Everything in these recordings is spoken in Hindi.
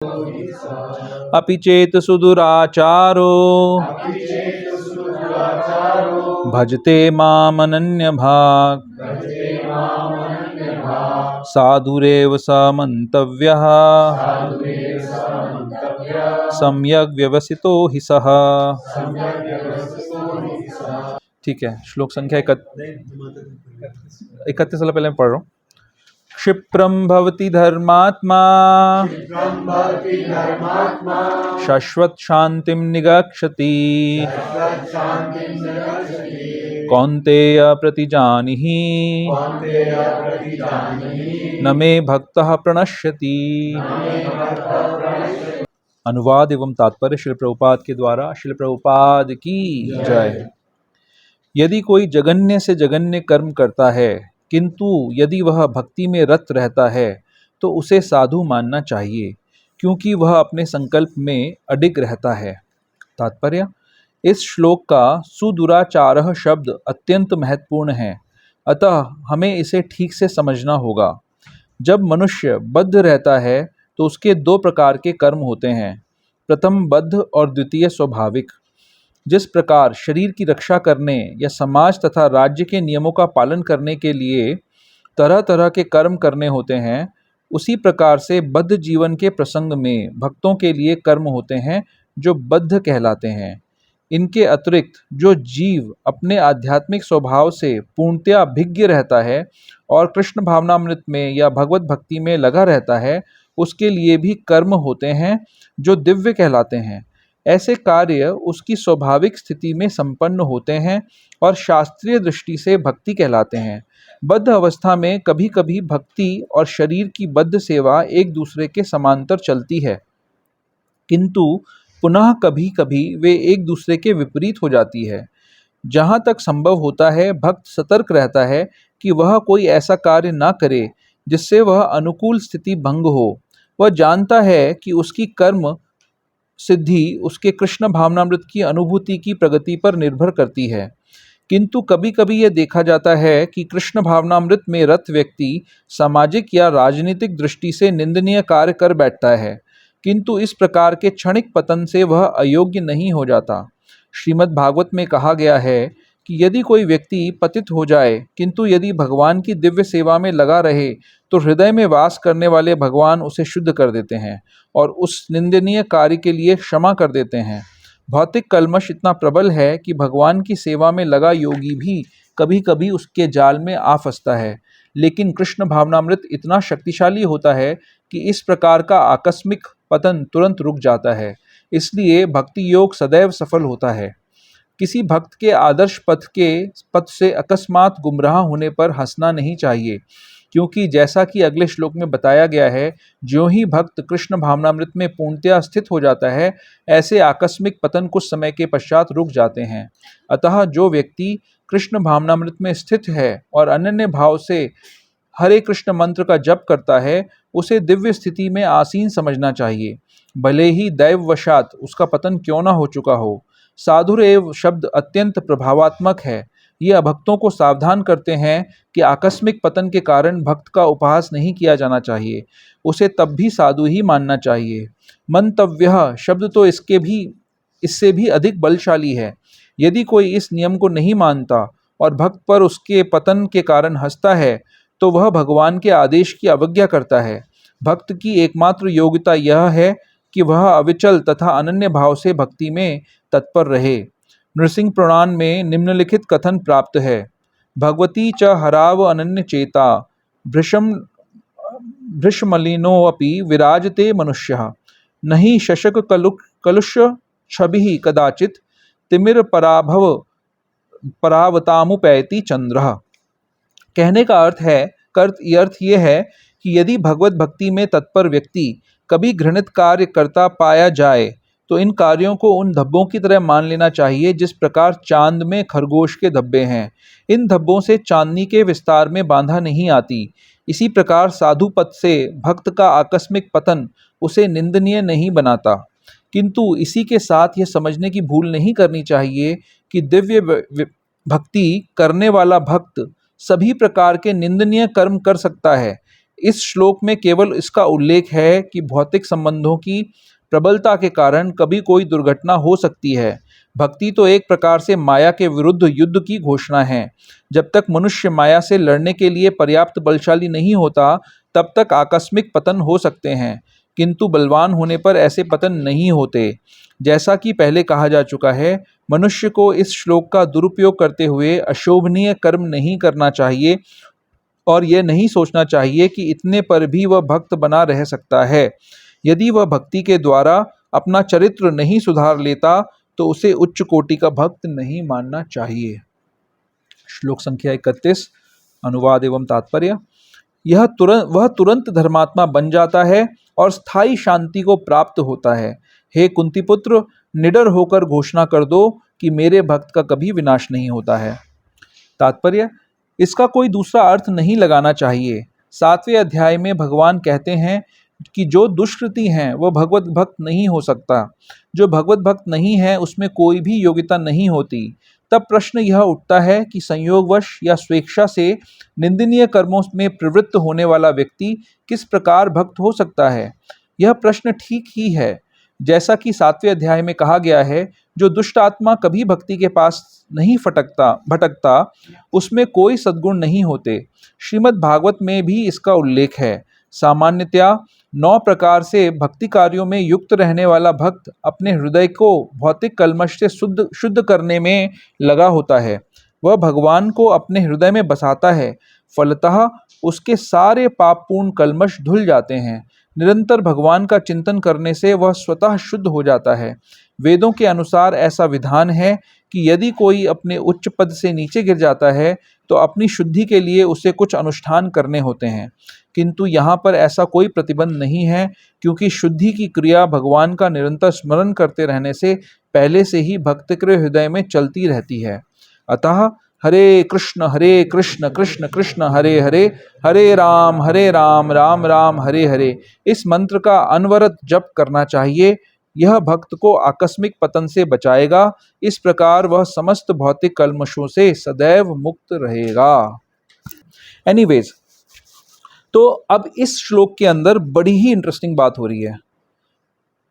अपि चेत सुदुराचारो भजते मामनन्यभाक् साधुरेव स मन्तव्यः सम्यग् व्यवसितो हि सः। ठीक है, श्लोक संख्या 31 वाला पहले मैं पढ़ रहा हूँ। क्षिप्रं भवति धर्मात्मा शाश्वत शांतिं निगच्छति कौन्तेय प्रतिजानीहि न मे भक्तः प्रणश्यति। अनुवाद एवं तात्पर्य श्रील प्रभुपाद के द्वारा। श्रील प्रभुपाद की जय। यदि कोई जघन्य से जघन्य कर्म करता है किंतु यदि वह भक्ति में रत रहता है तो उसे साधु मानना चाहिए, क्योंकि वह अपने संकल्प में अडिग रहता है। तात्पर्य: इस श्लोक का सुदुराचारः शब्द अत्यंत महत्वपूर्ण है, अतः हमें इसे ठीक से समझना होगा। जब मनुष्य बद्ध रहता है तो उसके दो प्रकार के कर्म होते हैं, प्रथम बद्ध और द्वितीय स्वाभाविक। जिस प्रकार शरीर की रक्षा करने या समाज तथा राज्य के नियमों का पालन करने के लिए तरह तरह के कर्म करने होते हैं, उसी प्रकार से बद्ध जीवन के प्रसंग में भक्तों के लिए कर्म होते हैं जो बद्ध कहलाते हैं। इनके अतिरिक्त जो जीव अपने आध्यात्मिक स्वभाव से पूर्णतया भिज्ञ रहता है और कृष्ण भावनामृत में या भगवत भक्ति में लगा रहता है, उसके लिए भी कर्म होते हैं जो दिव्य कहलाते हैं। ऐसे कार्य उसकी स्वाभाविक स्थिति में संपन्न होते हैं और शास्त्रीय दृष्टि से भक्ति कहलाते हैं। बद्ध अवस्था में कभी कभी भक्ति और शरीर की बद्ध सेवा एक दूसरे के समांतर चलती है, किंतु पुनः कभी कभी वे एक दूसरे के विपरीत हो जाती है। जहाँ तक संभव होता है, भक्त सतर्क रहता है कि वह कोई ऐसा कार्य ना करे जिससे वह अनुकूल स्थिति भंग हो। वह जानता है कि उसकी कर्म सिद्धि उसके कृष्ण भावनामृत की अनुभूति की प्रगति पर निर्भर करती है, किंतु कभी कभी यह देखा जाता है कि कृष्ण भावनामृत में रत व्यक्ति सामाजिक या राजनीतिक दृष्टि से निंदनीय कार्य कर बैठता है, किंतु इस प्रकार के क्षणिक पतन से वह अयोग्य नहीं हो जाता। श्रीमद् भागवत में कहा गया है कि यदि कोई व्यक्ति पतित हो जाए किंतु यदि भगवान की दिव्य सेवा में लगा रहे तो हृदय में वास करने वाले भगवान उसे शुद्ध कर देते हैं और उस निंदनीय कार्य के लिए क्षमा कर देते हैं। भौतिक कल्मश इतना प्रबल है कि भगवान की सेवा में लगा योगी भी कभी कभी उसके जाल में आ फंसता है, लेकिन कृष्ण भावनामृत इतना शक्तिशाली होता है कि इस प्रकार का आकस्मिक पतन तुरंत रुक जाता है। इसलिए भक्ति योग सदैव सफल होता है। किसी भक्त के आदर्श पथ से अकस्मात गुमराह होने पर हंसना नहीं चाहिए, क्योंकि जैसा कि अगले श्लोक में बताया गया है, ज्यों ही भक्त कृष्ण भावनामृत में पूर्णतया स्थित हो जाता है, ऐसे आकस्मिक पतन कुछ समय के पश्चात रुक जाते हैं। अतः जो व्यक्ति कृष्ण भावनामृत में स्थित है और अनन्य भाव से हरे कृष्ण मंत्र का जप करता है, उसे दिव्य स्थिति में आसीन समझना चाहिए, भले ही दैववशात उसका पतन क्यों न हो चुका हो। साधुरेव शब्द अत्यंत प्रभावात्मक है। ये अभक्तों को सावधान करते हैं कि आकस्मिक पतन के कारण भक्त का उपहास नहीं किया जाना चाहिए, उसे तब भी साधु ही मानना चाहिए। मंतव्यः शब्द तो इससे भी अधिक बलशाली है। यदि कोई इस नियम को नहीं मानता और भक्त पर उसके पतन के कारण हंसता है, तो वह भगवान के आदेश की अवज्ञा करता है। भक्त की एकमात्र योग्यता यह है कि वह अविचल तथा अनन्य भाव से भक्ति में तत्पर रहे। नृसिंह पुराण में निम्नलिखित कथन प्राप्त है: भगवती च हराव अनन्य चेता भृशमलिनोऽपि विराजते मनुष्यः नहि शशक कलुष छबिः कदाचित् तिमिर परावतामुपैति चंद्रः। कहने का अर्थ यह है कि यदि भगवत भक्ति में तत्पर व्यक्ति कभी घृणित कार्य करता पाया जाए तो इन कार्यों को उन धब्बों की तरह मान लेना चाहिए जिस प्रकार चांद में खरगोश के धब्बे हैं। इन धब्बों से चांदनी के विस्तार में बांधा नहीं आती। इसी प्रकार साधु पद से भक्त का आकस्मिक पतन उसे निंदनीय नहीं बनाता, किंतु इसी के साथ यह समझने की भूल नहीं करनी चाहिए कि दिव्य भक्ति करने वाला भक्त सभी प्रकार के निंदनीय कर्म कर सकता है। इस श्लोक में केवल इसका उल्लेख है कि भौतिक संबंधों की प्रबलता के कारण कभी कोई दुर्घटना हो सकती है। भक्ति तो एक प्रकार से माया के विरुद्ध युद्ध की घोषणा है। जब तक मनुष्य माया से लड़ने के लिए पर्याप्त बलशाली नहीं होता, तब तक आकस्मिक पतन हो सकते हैं, किंतु बलवान होने पर ऐसे पतन नहीं होते। जैसा कि पहले कहा जा चुका है, मनुष्य को इस श्लोक का दुरुपयोग करते हुए अशोभनीय कर्म नहीं करना चाहिए और यह नहीं सोचना चाहिए कि इतने पर भी वह भक्त बना रह सकता है। यदि वह भक्ति के द्वारा अपना चरित्र नहीं सुधार लेता, तो उसे उच्च कोटि का भक्त नहीं मानना चाहिए। श्लोक संख्या 31, अनुवाद एवं तात्पर्य। वह तुरंत धर्मात्मा बन जाता है और स्थायी शांति को प्राप्त होता है। हे कुंती पुत्र, निडर होकर घोषणा कर दो कि मेरे भक्त का कभी विनाश नहीं होता है। तात्पर्य, इसका कोई दूसरा अर्थ नहीं लगाना चाहिए। 7वें अध्याय में भगवान कहते हैं कि जो दुष्कृति हैं वह भगवत भक्त नहीं हो सकता। जो भगवत भक्त नहीं है उसमें कोई भी योग्यता नहीं होती। तब प्रश्न यह उठता है कि संयोगवश या स्वेच्छा से निंदनीय कर्मों में प्रवृत्त होने वाला व्यक्ति किस प्रकार भक्त हो सकता है। यह प्रश्न ठीक ही है। जैसा कि 7वें अध्याय में कहा गया है, जो दुष्ट आत्मा कभी भक्ति के पास नहीं भटकता, उसमें कोई सद्गुण नहीं होते। श्रीमद् भागवत में भी इसका उल्लेख है। सामान्यतया 9 प्रकार से भक्ति कार्यों में युक्त रहने वाला भक्त अपने हृदय को भौतिक कल्मश से शुद्ध करने में लगा होता है। वह भगवान को अपने हृदय में बसाता है। फलतः उसके सारे पापपूर्ण कल्मश धुल जाते हैं। निरंतर भगवान का चिंतन करने से वह स्वतः शुद्ध हो जाता है। वेदों के अनुसार ऐसा विधान है कि यदि कोई अपने उच्च पद से नीचे गिर जाता है, तो अपनी शुद्धि के लिए उसे कुछ अनुष्ठान करने होते हैं, किंतु यहाँ पर ऐसा कोई प्रतिबंध नहीं है, क्योंकि शुद्धि की क्रिया भगवान का निरंतर स्मरण करते रहने से पहले से ही भक्त के हृदय में चलती रहती है। अतः हरे कृष्ण कृष्ण कृष्ण हरे हरे, हरे राम राम राम हरे हरे, इस मंत्र का अनवरत जप करना चाहिए। यह भक्त को आकस्मिक पतन से बचाएगा। इस प्रकार वह समस्त भौतिक कल्मशों से सदैव मुक्त रहेगा। एनीवेज, तो अब इस श्लोक के अंदर बड़ी ही इंटरेस्टिंग बात हो रही है।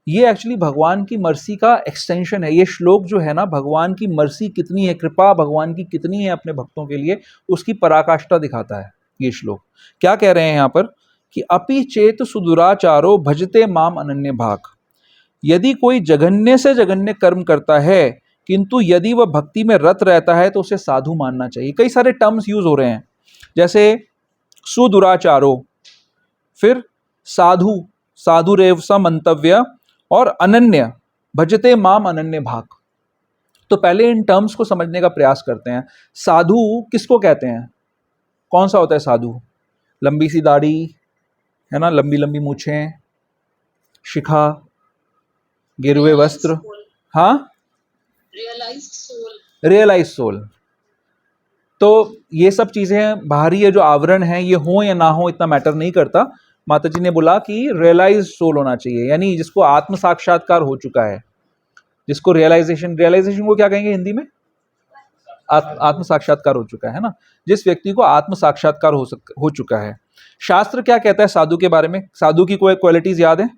ये एक्चुअली भगवान की मर्सी का एक्सटेंशन है। ये श्लोक जो है ना, भगवान की मर्सी कितनी है, कृपा भगवान की कितनी है अपने भक्तों के लिए, उसकी पराकाष्ठा दिखाता है ये श्लोक। क्या कह रहे हैं यहाँ पर कि अपि चेत सुदुराचारो भजते माम अनन्य भाग। यदि कोई जघन्य से जघन्य कर्म करता है, किंतु यदि वह भक्ति में रत रहता है, तो उसे साधु मानना चाहिए। कई सारे टर्म्स यूज हो रहे हैं, जैसे सुदुराचारो, फिर साधु, साधुरेव स मंतव्य, और अनन्य, भजते माम अनन्य भाग। तो पहले इन टर्म्स को समझने का प्रयास करते हैं। साधु किसको कहते हैं? कौन सा होता है साधु? लंबी सी दाढ़ी है ना, लंबी लंबी मूछें, शिखा, गिरवे वस्त्र, हाँ, रियलाइज सोल। तो ये सब चीजें बाहरी है, जो आवरण है, ये हो या ना हो इतना मैटर नहीं करता। माता जी ने बोला कि रियलाइज सोल होना चाहिए, यानी जिसको आत्म साक्षात्कार हो चुका है, जिसको रियलाइजेशन को क्या कहेंगे हिंदी में? आत्म साक्षात्कार हो चुका है ना, जिस व्यक्ति को आत्म साक्षात्कार हो चुका है। शास्त्र क्या कहता है साधु के बारे में? साधु की कोई क्वालिटीज याद है?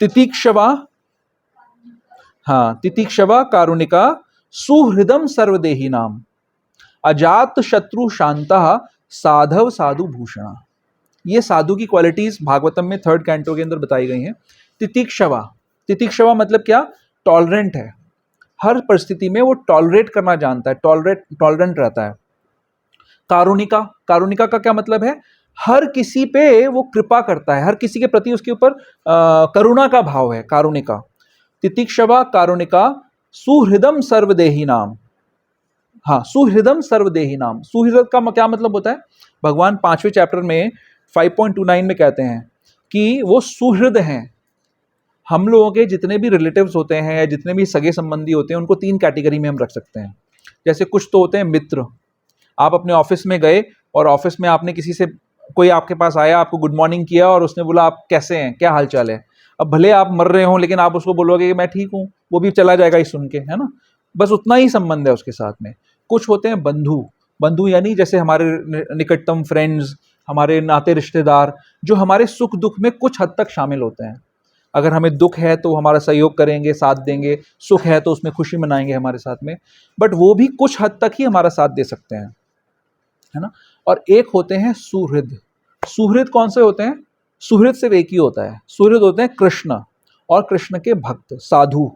तितिक्षवा, हाँ, तितिक्षवा, कारुणिका, सुहृदम सर्वदेही नाम, अजात शत्रु शांता, साधव साधु भूषणा। ये साधु की क्वालिटीज भागवतम में 3rd कैंटो के अंदर बताई गई हैं। तितिक्षवा, तितिक्षवा मतलब क्या? टॉलरेंट है, हर परिस्थिति में वो टॉलरेट करना जानता है, टॉलरेंट रहता है। कारुणिका, कारुणिका का क्या मतलब है? हर किसी पे वो कृपा करता है, हर किसी के प्रति उसके ऊपर करुणा का भाव है, कारुणिका। तितिक्षवा, कारुणिका, सुहृदम सर्वदेही नाम। हाँ, सुहृदम सर्वदेही नाम। सुहृद का क्या मतलब होता है? भगवान 5वें चैप्टर में 5.29 में कहते हैं कि वो सुहृद हैं। हम लोगों के जितने भी रिलेटिव्स होते हैं या जितने भी सगे संबंधी होते हैं, उनको 3 कैटेगरी में हम रख सकते हैं। जैसे कुछ तो होते हैं मित्र। आप अपने ऑफिस में गए और ऑफिस में आपने किसी से, कोई आपके पास आया, आपको गुड मॉर्निंग किया और उसने बोला आप कैसे हैं, क्या हाल चाल है। अब भले आप मर रहे हो, लेकिन आप उसको बोलोगे कि मैं ठीक हूँ, वो भी चला जाएगा ये सुन के, है ना। बस उतना ही संबंध है उसके साथ में। कुछ होते हैं बंधु। बंधु यानी जैसे हमारे निकटतम फ्रेंड्स, हमारे नाते रिश्तेदार, जो हमारे सुख दुख में कुछ हद तक शामिल होते हैं। अगर हमें दुख है तो हमारा सहयोग करेंगे, साथ देंगे, सुख है तो उसमें खुशी मनाएंगे हमारे साथ में, बट वो भी कुछ हद तक ही हमारा साथ दे सकते हैं, है ना। और एक होते हैं सुहृद। सुहृद कौन से होते हैं? सुहृद सिर्फ एक ही होता है, सुहृद होते हैं कृष्ण और कृष्ण के भक्त साधु।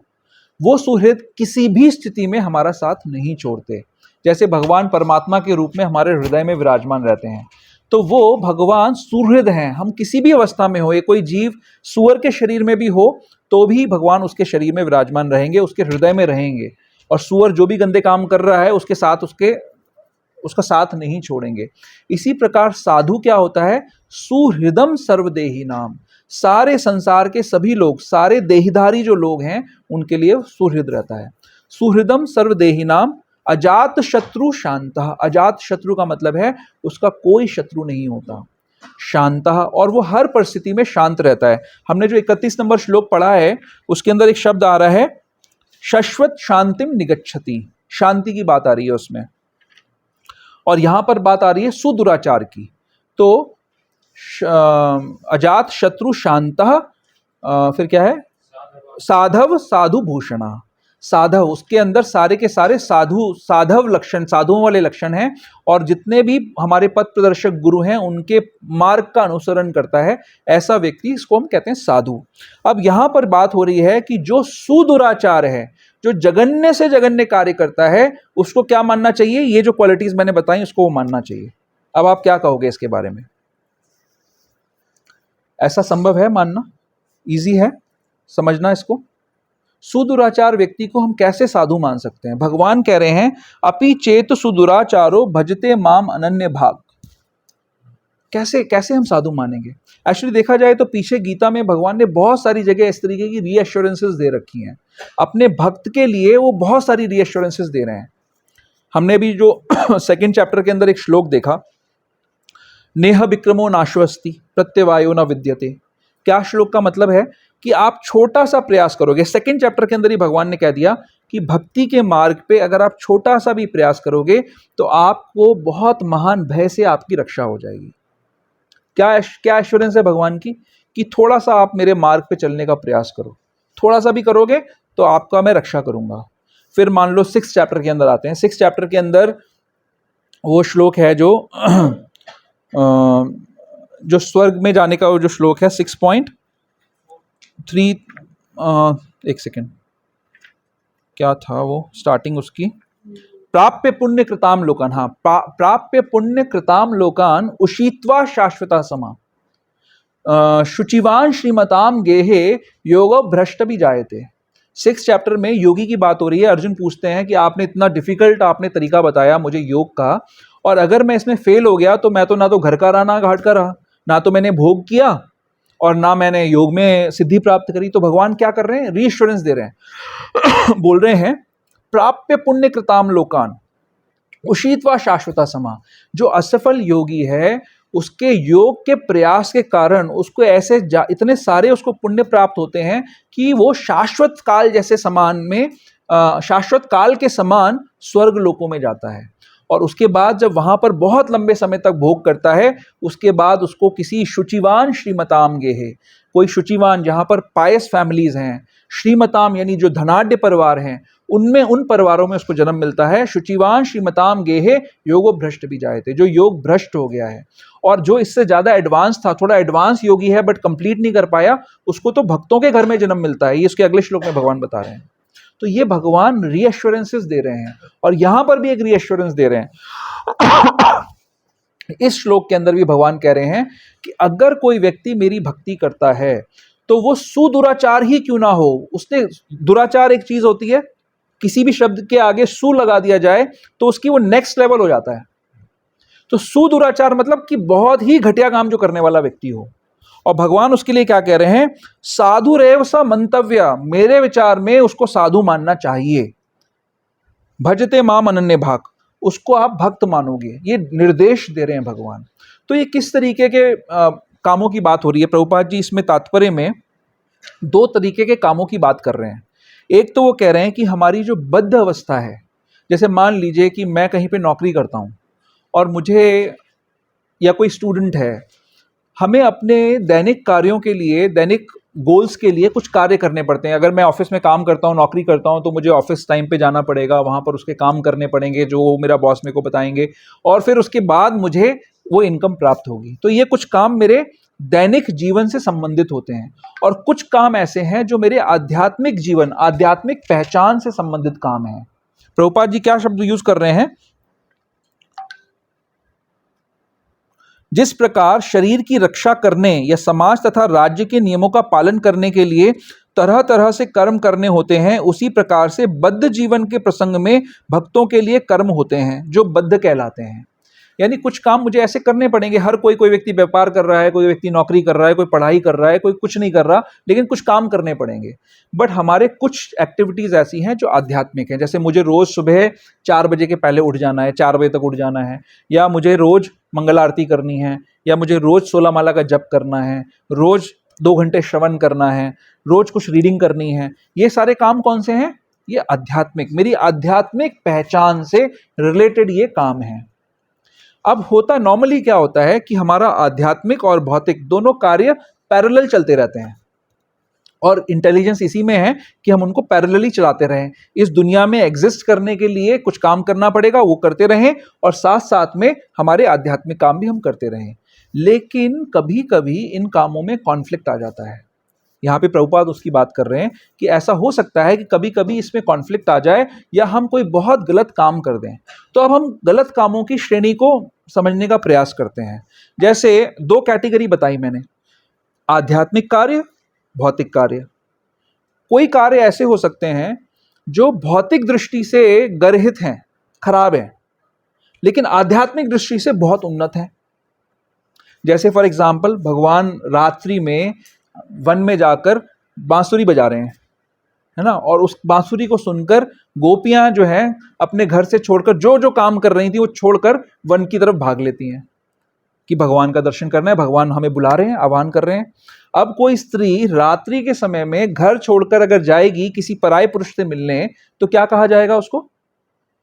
वो सुहृद किसी भी स्थिति में हमारा साथ नहीं छोड़ते। जैसे भगवान परमात्मा के रूप में हमारे हृदय में विराजमान रहते हैं, तो वो भगवान सुहृद हैं। हम किसी भी अवस्था में हो, ये कोई जीव सुअर के शरीर में भी हो तो भी भगवान उसके शरीर में विराजमान रहेंगे, उसके हृदय में रहेंगे, और सुअर जो भी गंदे काम कर रहा है उसके साथ उसका साथ नहीं छोड़ेंगे। इसी प्रकार साधु क्या होता है? सुहृदम सर्वदेही नाम। सारे संसार के सभी लोग, सारे देहधारी जो लोग हैं उनके लिए सुहृद रहता है। सुहृदम सर्वदेही नाम अजात शत्रु शांतः। अजात शत्रु का मतलब है उसका कोई शत्रु नहीं होता। शांतः, और वो हर परिस्थिति में शांत रहता है। हमने जो 31 नंबर श्लोक पढ़ा है उसके अंदर एक शब्द आ रहा है शाश्वत शांतिम निगच्छति। शांति की बात आ रही है उसमें, और यहां पर बात आ रही है सुदुराचार की। तो अजात शत्रु शांतः, फिर क्या है? साधव साधु भूषणा। साधव, उसके अंदर सारे के सारे साधु, साधव लक्षण, साधुओं वाले लक्षण हैं, और जितने भी हमारे पथ प्रदर्शक गुरु हैं उनके मार्ग का अनुसरण करता है, ऐसा व्यक्ति, इसको हम कहते हैं साधु। अब यहां पर बात हो रही है कि जो सुदुराचार है, जो जघन्य से जघन्य कार्य करता है, उसको क्या मानना चाहिए? ये जो क्वालिटीज मैंने बताई उसको वो मानना चाहिए। अब आप क्या कहोगे इसके बारे में? ऐसा संभव है मानना? इजी है समझना इसको? सुदुराचार व्यक्ति को हम कैसे साधु मान सकते हैं? भगवान कह रहे हैं अपि चेत सुदुराचारो भजते माम अनन्य भाग। कैसे कैसे हम साधु मानेंगे? एक्चुअली देखा जाए तो पीछे गीता में भगवान ने बहुत सारी जगह इस तरीके की रीएश्योरेंसेस दे रखी हैं। अपने भक्त के लिए वो बहुत सारी रीएश्योरेंसेस दे रहे हैं। हमने भी जो 2nd चैप्टर के अंदर एक श्लोक देखा, नेह विक्रमो नाश्वस्ति प्रत्यवायो न विद्यते। क्या श्लोक का मतलब है कि आप छोटा सा प्रयास करोगे। 2nd चैप्टर के अंदर ही भगवान ने कह दिया कि भक्ति के मार्ग पे अगर आप छोटा सा भी प्रयास करोगे तो आपको बहुत महान भय से आपकी रक्षा हो जाएगी। क्या एश्योरेंस है भगवान की? कि थोड़ा सा आप मेरे मार्ग पे चलने का प्रयास करो, थोड़ा सा भी करोगे तो आपका मैं रक्षा करूंगा। फिर मान लो 6th चैप्टर के अंदर आते हैं। 6th चैप्टर के अंदर वो श्लोक है जो स्वर्ग में जाने का वो जो श्लोक है 6.3, एक सेकेंड, क्या था वो स्टार्टिंग उसकी? प्राप्य पुण्य कृताम लोकान। हाँ, प्राप्य पुण्य कृताम लोकान उषित्वा शाश्वता समा शुचिवान श्रीमताम गेहे योग भ्रष्ट भी जायते। 6th चैप्टर में योगी की बात हो रही है। अर्जुन पूछते हैं कि आपने इतना डिफिकल्ट आपने तरीका बताया मुझे योग का, और अगर मैं इसमें फेल हो गया तो मैं तो ना तो घर का रहा ना घाट का रहा, ना तो मैंने भोग किया और ना मैंने योग में सिद्धि प्राप्त करी। तो भगवान क्या कर रहे हैं? रीएश्योरेंस दे रहे हैं। बोल रहे हैं प्राप्य पुण्य कृताम लोकान उषित्वा शाश्वता समा। जो असफल योगी है उसके योग के प्रयास के कारण उसको ऐसे इतने सारे उसको पुण्य प्राप्त होते हैं कि वो शाश्वत काल जैसे समान में शाश्वत काल के समान स्वर्ग लोकों में जाता है। और उसके बाद जब वहां पर बहुत लंबे समय तक भोग करता है, उसके बाद उसको किसी शुचिवान श्रीमताम गेहे, कोई शुचिवान जहां पर पायस फैमिलीज हैं, श्रीमताम यानी जो धनाढ्य परिवार हैं, उनमें उन परिवारों में उसको जन्म मिलता है। शुचिवान श्रीमताम गेहे योगो भ्रष्ट भी जायते, जो योग भ्रष्ट हो गया है। और जो इससे ज्यादा एडवांस था, थोड़ा एडवांस योगी है बट कंप्लीट नहीं कर पाया, उसको तो भक्तों के घर में जन्म मिलता है। ये इसके अगले श्लोक में भगवान बता रहे हैं। तो ये भगवान रीएश्योरेंसेस दे रहे हैं, और यहां पर भी एक रीएश्योरेंस दे रहे हैं। इस श्लोक के अंदर भी भगवान कह रहे हैं कि अगर कोई व्यक्ति मेरी भक्ति करता है तो वो सुदुराचार ही क्यों ना हो, उसने दुराचार एक चीज होती है, किसी भी शब्द के आगे सु लगा दिया जाए तो उसकी वो नेक्स्ट लेवल हो जाता है। तो सुदुराचार मतलब कि बहुत ही घटिया काम जो करने वाला व्यक्ति हो। और भगवान उसके लिए क्या कह रहे हैं? साधु रेव स मंतव्य, मेरे विचार में उसको साधु मानना चाहिए। भजते माम अनन्य भाग, उसको आप भक्त मानोगे, ये निर्देश दे रहे हैं भगवान। तो ये किस तरीके के कामों की बात हो रही है? प्रभुपाद जी इसमें तात्पर्य में 2 तरीके के कामों की बात कर रहे हैं। एक तो वो कह रहे हैं कि हमारी जो बद्ध अवस्था है, जैसे मान लीजिए कि मैं कहीं पे नौकरी करता हूँ और मुझे या कोई स्टूडेंट है, हमें अपने दैनिक कार्यों के लिए, दैनिक गोल्स के लिए कुछ कार्य करने पड़ते हैं। अगर मैं ऑफिस में काम करता हूँ, नौकरी करता हूँ, तो मुझे ऑफिस टाइम पे जाना पड़ेगा, वहाँ पर उसके काम करने पड़ेंगे जो मेरा बॉस मेरे को बताएंगे, और फिर उसके बाद मुझे वो इनकम प्राप्त होगी। तो ये कुछ काम मेरे दैनिक जीवन से संबंधित होते हैं, और कुछ काम ऐसे हैं जो मेरे आध्यात्मिक जीवन, आध्यात्मिक पहचान से संबंधित काम है। प्रभुपाद जी क्या शब्द यूज कर रहे हैं? जिस प्रकार शरीर की रक्षा करने या समाज तथा राज्य के नियमों का पालन करने के लिए तरह तरह से कर्म करने होते हैं, उसी प्रकार से बद्ध जीवन के प्रसंग में भक्तों के लिए कर्म होते हैं जो बद्ध कहलाते हैं। यानी कुछ काम मुझे ऐसे करने पड़ेंगे। हर कोई व्यक्ति व्यापार कर रहा है, कोई व्यक्ति नौकरी कर रहा है, कोई पढ़ाई कर रहा है, कोई कुछ नहीं कर रहा, लेकिन कुछ काम करने पड़ेंगे। बट हमारे कुछ एक्टिविटीज ऐसी हैं जो आध्यात्मिक हैं। जैसे मुझे रोज सुबह 4 बजे के पहले उठ जाना है, 4 बजे तक उठ जाना है, या मुझे रोज मंगल आरती करनी है, या मुझे रोज 16 माला का जप करना है, रोज 2 घंटे श्रवण करना है, रोज कुछ रीडिंग करनी है। ये सारे काम कौन से हैं? ये आध्यात्मिक, मेरी आध्यात्मिक पहचान से रिलेटेड ये काम है। अब होता नॉर्मली क्या होता है कि हमारा आध्यात्मिक और भौतिक दोनों कार्य पैरेलल चलते रहते हैं, और इंटेलिजेंस इसी में है कि हम उनको पैरेलली चलाते रहें। इस दुनिया में एग्जिस्ट करने के लिए कुछ काम करना पड़ेगा, वो करते रहें, और साथ साथ में हमारे आध्यात्मिक काम भी हम करते रहें। लेकिन कभी कभी इन कामों में कॉन्फ्लिक्ट आ जाता है। यहाँ पे प्रभुपाद उसकी बात कर रहे हैं कि ऐसा हो सकता है कि कभी कभी इसमें कॉन्फ्लिक्ट आ जाए, या हम कोई बहुत गलत काम कर दें। तो अब हम गलत कामों की श्रेणी को समझने का प्रयास करते हैं। जैसे 2 कैटेगरी बताई मैंने, आध्यात्मिक कार्य, भौतिक कार्य। कोई कार्य ऐसे हो सकते हैं जो भौतिक दृष्टि से गर्हित हैं, खराब हैं, लेकिन आध्यात्मिक दृष्टि से बहुत उन्नत हैं। जैसे फॉर एग्जाम्पल, भगवान रात्रि में वन में जाकर बांसुरी बजा रहे हैं, है ना, और उस बांसुरी को सुनकर गोपियां जो हैं अपने घर से छोड़कर, जो जो काम कर रही थी वो छोड़कर वन की तरफ भाग लेती हैं कि भगवान का दर्शन करना है, भगवान हमें बुला रहे हैं, आह्वान कर रहे हैं। अब कोई स्त्री रात्रि के समय में घर छोड़कर अगर जाएगी किसी पराये पुरुष से मिलने, तो क्या कहा जाएगा उसको?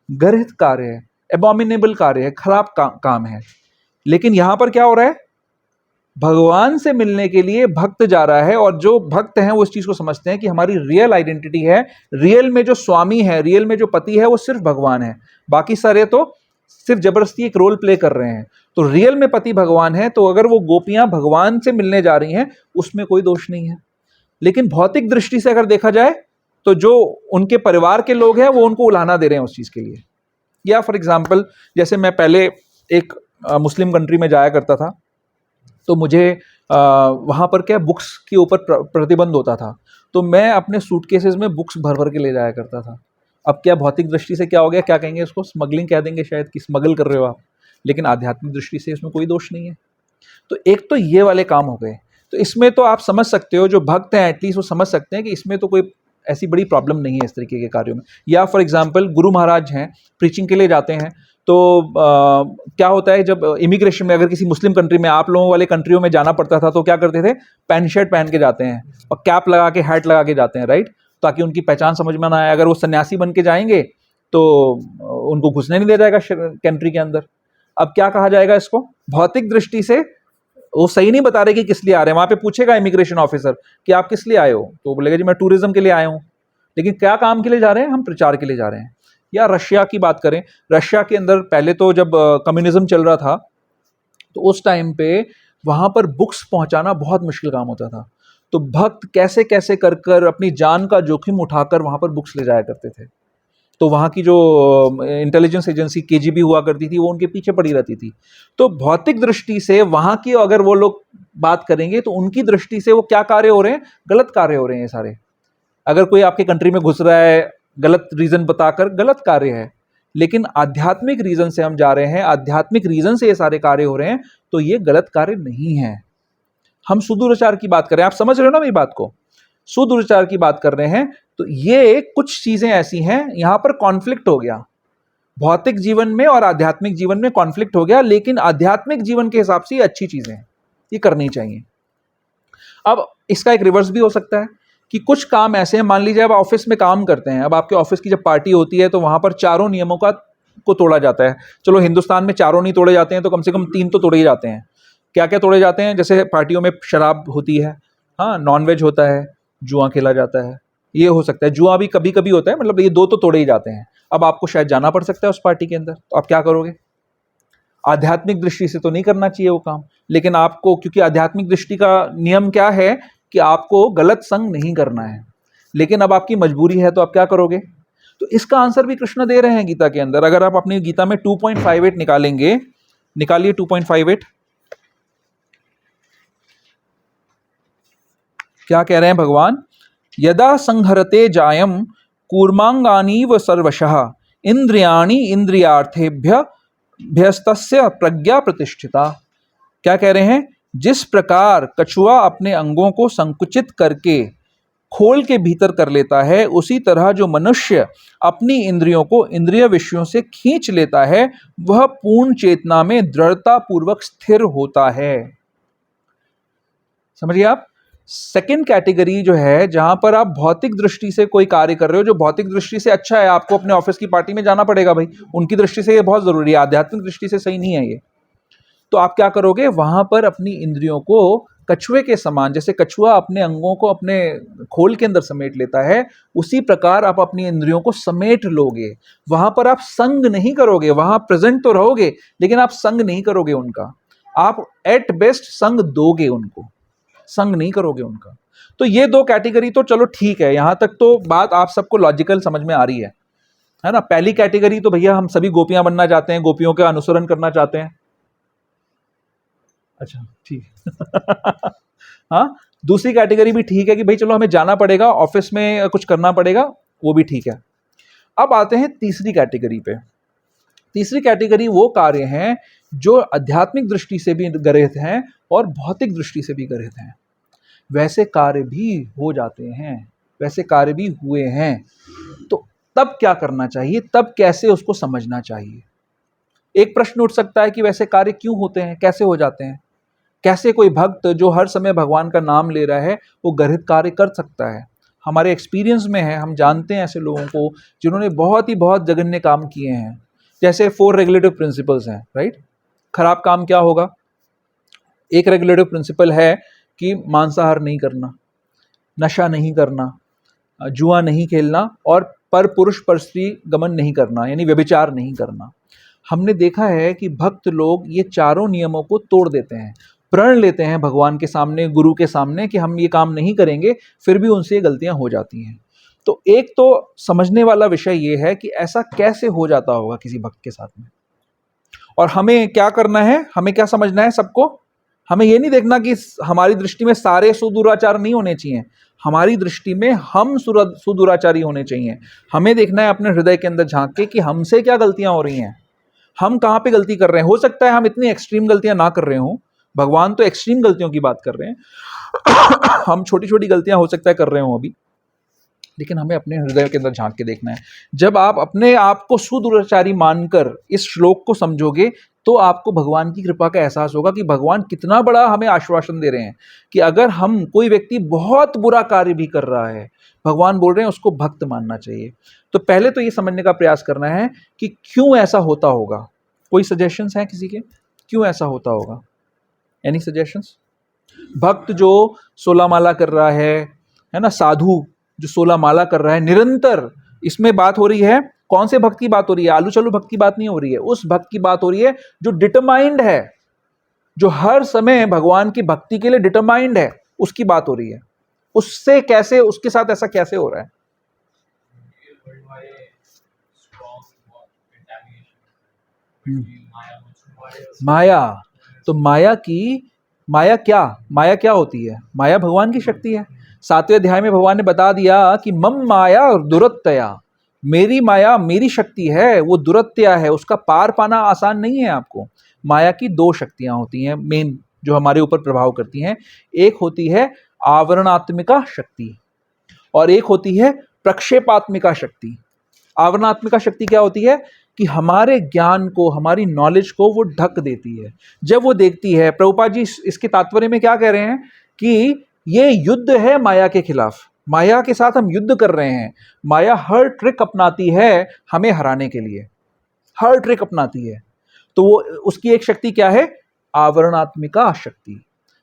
गर्हित कार्य है, एबॉमिनेबल कार्य है, खराब काम है। लेकिन यहां पर क्या हो रहा है? भगवान से मिलने के लिए भक्त जा रहा है, और जो भक्त हैं वो इस चीज को समझते हैं कि हमारी रियल आइडेंटिटी है, रियल में जो स्वामी है, रियल में जो पति है, वो सिर्फ भगवान है। बाकी सारे तो सिर्फ जबरदस्ती एक रोल प्ले कर रहे हैं। तो रियल में पति भगवान है, तो अगर वो गोपियां भगवान से मिलने जा रही हैं, उसमें कोई दोष नहीं है। लेकिन भौतिक दृष्टि से अगर देखा जाए, तो जो उनके परिवार के लोग हैं वो उनको उलाहना दे रहे हैं उस चीज के लिए। या फॉर एग्जाम्पल, जैसे मैं पहले एक मुस्लिम कंट्री में जाया करता था, तो मुझे वहाँ पर क्या बुक्स के ऊपर प्रतिबंध होता था, तो मैं अपने सूटकेसेस में बुक्स भर भर के ले जाया करता था। अब क्या भौतिक दृष्टि से क्या हो गया, क्या कहेंगे इसको? स्मगलिंग कह देंगे शायद, कि स्मगल कर रहे हो आप। लेकिन आध्यात्मिक दृष्टि से इसमें कोई दोष नहीं है। तो एक तो ये वाले काम हो गए। तो इसमें तो आप समझ सकते हो, जो भक्त हैं एटलीस्ट वो समझ सकते हैं कि इसमें तो कोई ऐसी बड़ी प्रॉब्लम नहीं है इस तरीके के कार्यों में। या फॉर एग्जाम्पल, गुरु महाराज हैं, प्रीचिंग के लिए जाते हैं, तो क्या होता है, जब इमिग्रेशन में अगर किसी मुस्लिम कंट्री में, आप लोगों वाले कंट्रियों में जाना पड़ता था, तो क्या करते थे? पैंट शर्ट पहन के जाते हैं और कैप लगा के, हैट लगा के जाते हैं, राइट, ताकि उनकी पहचान समझ में ना आए। अगर वो सन्यासी बन के जाएंगे तो उनको घुसने नहीं दिया जाएगा कंट्री के अंदर। अब क्या कहा जाएगा इसको? भौतिक दृष्टि से वो सही नहीं बता रहे कि किस लिए आ रहे हैं। वहां पे पूछेगा इमिग्रेशन ऑफिसर कि आप किस लिए आए हो, तो बोलेगा जी मैं टूरिज्म के लिए आया हूँ। लेकिन क्या काम के लिए जा रहे हैं? हम प्रचार के लिए जा रहे हैं। या रशिया की बात करें, रशिया के अंदर पहले तो जब कम्युनिज्म चल रहा था, तो उस टाइम पे वहां पर बुक्स पहुंचाना बहुत मुश्किल काम होता था। तो भक्त कैसे कैसे कर कर अपनी जान का जोखिम उठाकर वहां पर बुक्स ले जाया करते थे। तो वहाँ की जो इंटेलिजेंस एजेंसी केजीबी हुआ करती थी, वो उनके पीछे पड़ी रहती थी। तो भौतिक दृष्टि से वहाँ की अगर वो लोग बात करेंगे, तो उनकी दृष्टि से वो क्या कार्य हो रहे हैं? गलत कार्य हो रहे हैं ये सारे। अगर कोई आपके कंट्री में घुस रहा है गलत रीजन बताकर, गलत कार्य है। लेकिन आध्यात्मिक रीजन से हम जा रहे हैं, आध्यात्मिक रीजन से ये सारे कार्य हो रहे हैं, तो ये गलत कार्य नहीं है। हम सुदूराचार की बात करें, आप समझ रहे हो ना मेरी बात को? सुदूराचार की बात कर रहे हैं, तो ये कुछ चीजें ऐसी हैं, यहां पर कॉन्फ्लिक्ट हो गया। भौतिक जीवन में और आध्यात्मिक जीवन में कॉन्फ्लिक्ट हो गया, लेकिन आध्यात्मिक जीवन के हिसाब से ये अच्छी चीजें हैं, ये करनी चाहिए। अब इसका एक रिवर्स भी हो सकता है कि कुछ काम ऐसे हैं, मान लीजिए आप ऑफिस में काम करते हैं, अब आपके ऑफिस की जब पार्टी होती है, तो वहां पर चारों नियमों का को तोड़ा जाता है? चलो हिंदुस्तान में चारों नहीं तोड़े जाते हैं तो कम से कम 3 तो तोड़े ही जाते हैं। क्या क्या तोड़े जाते हैं? जैसे पार्टियों में शराब होती है, हाँ, नॉनवेज होता है, जुआ खेला जाता है, ये हो सकता है। जुआ भी कभी कभी होता है, मतलब ये 2 तो तोड़े ही जाते हैं। अब आपको शायद जाना पड़ सकता है उस पार्टी के अंदर, तो आप क्या करोगे? आध्यात्मिक दृष्टि से तो नहीं करना चाहिए वो काम, लेकिन आपको, क्योंकि आध्यात्मिक दृष्टि का नियम क्या है कि आपको गलत संग नहीं करना है, लेकिन अब आपकी मजबूरी है तो आप क्या करोगे? तो इसका आंसर भी कृष्ण दे रहे हैं गीता के अंदर। अगर आप अपनी गीता में 2.58 निकालेंगे, निकालिए 2.58, क्या कह रहे हैं भगवान? यदा संहरते जायम कूर्मांगानीव सर्वशः इंद्रियाणि इंद्रियार्थेभ्य भ्यस्तस्य प्रज्ञा प्रतिष्ठिता। क्या कह रहे हैं? जिस प्रकार कछुआ अपने अंगों को संकुचित करके खोल के भीतर कर लेता है, उसी तरह जो मनुष्य अपनी इंद्रियों को इंद्रिय विषयों से खींच लेता है, वह पूर्ण चेतना में दृढ़ता पूर्वक स्थिर होता है। समझिए आप, सेकंड कैटेगरी जो है, जहां पर आप भौतिक दृष्टि से कोई कार्य कर रहे हो, जो भौतिक दृष्टि से अच्छा है, आपको अपने ऑफिस की पार्टी में जाना पड़ेगा भाई, उनकी दृष्टि से ये बहुत जरूरी है, आध्यात्मिक दृष्टि से सही नहीं है ये। तो आप क्या करोगे? वहां पर अपनी इंद्रियों को कछुए के समान, जैसे कछुआ अपने अंगों को अपने खोल के अंदर समेट लेता है, उसी प्रकार आप अपनी इंद्रियों को समेट लोगे। वहां पर आप संग नहीं करोगे, वहां प्रेजेंट तो रहोगे, लेकिन आप संग नहीं करोगे उनका। आप एट बेस्ट संग दोगे उनको, संग नहीं करोगे उनका। तो ये 2 कैटेगरी तो चलो ठीक है, यहां तक तो बात आप सबको लॉजिकल समझ में आ रही है ना? पहली कैटेगरी तो भैया हम सभी गोपियां बनना चाहते हैं, गोपियों का अनुसरण करना चाहते हैं। अच्छा, ठीक। हाँ, दूसरी कैटेगरी भी ठीक है कि भाई चलो हमें जाना पड़ेगा, ऑफिस में कुछ करना पड़ेगा, वो भी ठीक है। अब आते हैं तीसरी कैटेगरी पे। तीसरी कैटेगरी वो कार्य हैं जो आध्यात्मिक दृष्टि से भी गर्हित हैं और भौतिक दृष्टि से भी गर्हित हैं। वैसे कार्य भी हो जाते हैं, वैसे कार्य भी हुए हैं। तो तब क्या करना चाहिए? तब कैसे उसको समझना चाहिए? एक प्रश्न उठ सकता है कि वैसे कार्य क्यों होते हैं, कैसे हो जाते हैं? कैसे कोई भक्त जो हर समय भगवान का नाम ले रहा है वो गर्हित कार्य कर सकता है? हमारे एक्सपीरियंस में है, हम जानते हैं ऐसे लोगों को जिन्होंने बहुत जघन्य काम किए हैं। जैसे 4 रेगुलेटिव प्रिंसिपल्स हैं, राइट? खराब काम क्या होगा? एक रेगुलेटिव प्रिंसिपल है कि मांसाहार नहीं करना, नशा नहीं करना, जुआ नहीं खेलना और पर पुरुष पर स्त्री गमन नहीं करना, यानी व्यभिचार नहीं करना। हमने देखा है कि भक्त लोग ये चारों नियमों को तोड़ देते हैं, प्रण लेते हैं भगवान के सामने, गुरु के सामने कि हम ये काम नहीं करेंगे, फिर भी उनसे ये गलतियां हो जाती हैं। तो एक तो समझने वाला विषय ये है कि ऐसा कैसे हो जाता होगा किसी भक्त के साथ में, और हमें क्या करना है, हमें क्या समझना है सबको। हमें ये नहीं देखना कि हमारी दृष्टि में सारे सुदुराचार नहीं होने चाहिए, हमारी दृष्टि में हम सुदुराचारी होने चाहिए। हमें देखना है अपने हृदय के अंदर झांक के कि हमसे क्या गलतियां हो रही हैं, हम कहाँ पे गलती कर रहे हैं। हो सकता है हम इतनी एक्सट्रीम गलतियां ना कर रहे हों, भगवान तो एक्सट्रीम गलतियों की बात कर रहे हैं। हम छोटी छोटी गलतियां हो सकता है कर रहे हो अभी, लेकिन हमें अपने हृदय के अंदर झांक के देखना है। जब आप अपने आप को सुदुराचारी मानकर इस श्लोक को समझोगे तो आपको भगवान की कृपा का एहसास होगा कि भगवान कितना बड़ा हमें आश्वासन दे रहे हैं कि अगर हम, कोई व्यक्ति बहुत बुरा कार्य भी कर रहा है, भगवान बोल रहे हैं उसको भक्त मानना चाहिए। तो पहले तो ये समझने का प्रयास करना है कि क्यों ऐसा होता होगा। कोई सजेशंस हैं किसी के, क्यों ऐसा होता होगा? Any suggestions? भक्त जो 16 माला कर रहा है ना, साधु जो 16 माला कर रहा है निरंतर, इसमें बात हो रही है कौन से भक्त की बात हो रही है? आलू चलू भक्त की बात नहीं हो रही है, उस भक्त की बात हो रही है जो डिटरमाइंड है, जो हर समय भगवान की भक्ति के लिए डिटरमाइंड है, उसकी बात हो रही है। उससे कैसे, उसके साथ ऐसा कैसे हो रहा है? माया। तो माया क्या होती है? माया भगवान की शक्ति है। 7वें अध्याय में भगवान ने बता दिया कि मम माया और दुरत्तया, मेरी माया मेरी शक्ति है, वो दुरत्या है, उसका पार पाना आसान नहीं है आपको। माया की 2 शक्तियां होती हैं मेन, जो हमारे ऊपर प्रभाव करती हैं। एक होती है आवरणात्मिका शक्ति और एक होती है प्रक्षेपात्मिका शक्ति। आवरणात्मिका शक्ति क्या होती है कि हमारे ज्ञान को, हमारी नॉलेज को वो ढक देती है। जब वो देखती है, प्रभुपाद जी इसके तात्पर्य में क्या कह रहे हैं कि ये युद्ध है माया के खिलाफ, माया के साथ हम युद्ध कर रहे हैं। माया हर ट्रिक अपनाती है हमें हराने के लिए, हर ट्रिक अपनाती है। तो वो उसकी एक शक्ति क्या है? आवरणात्मिका शक्ति,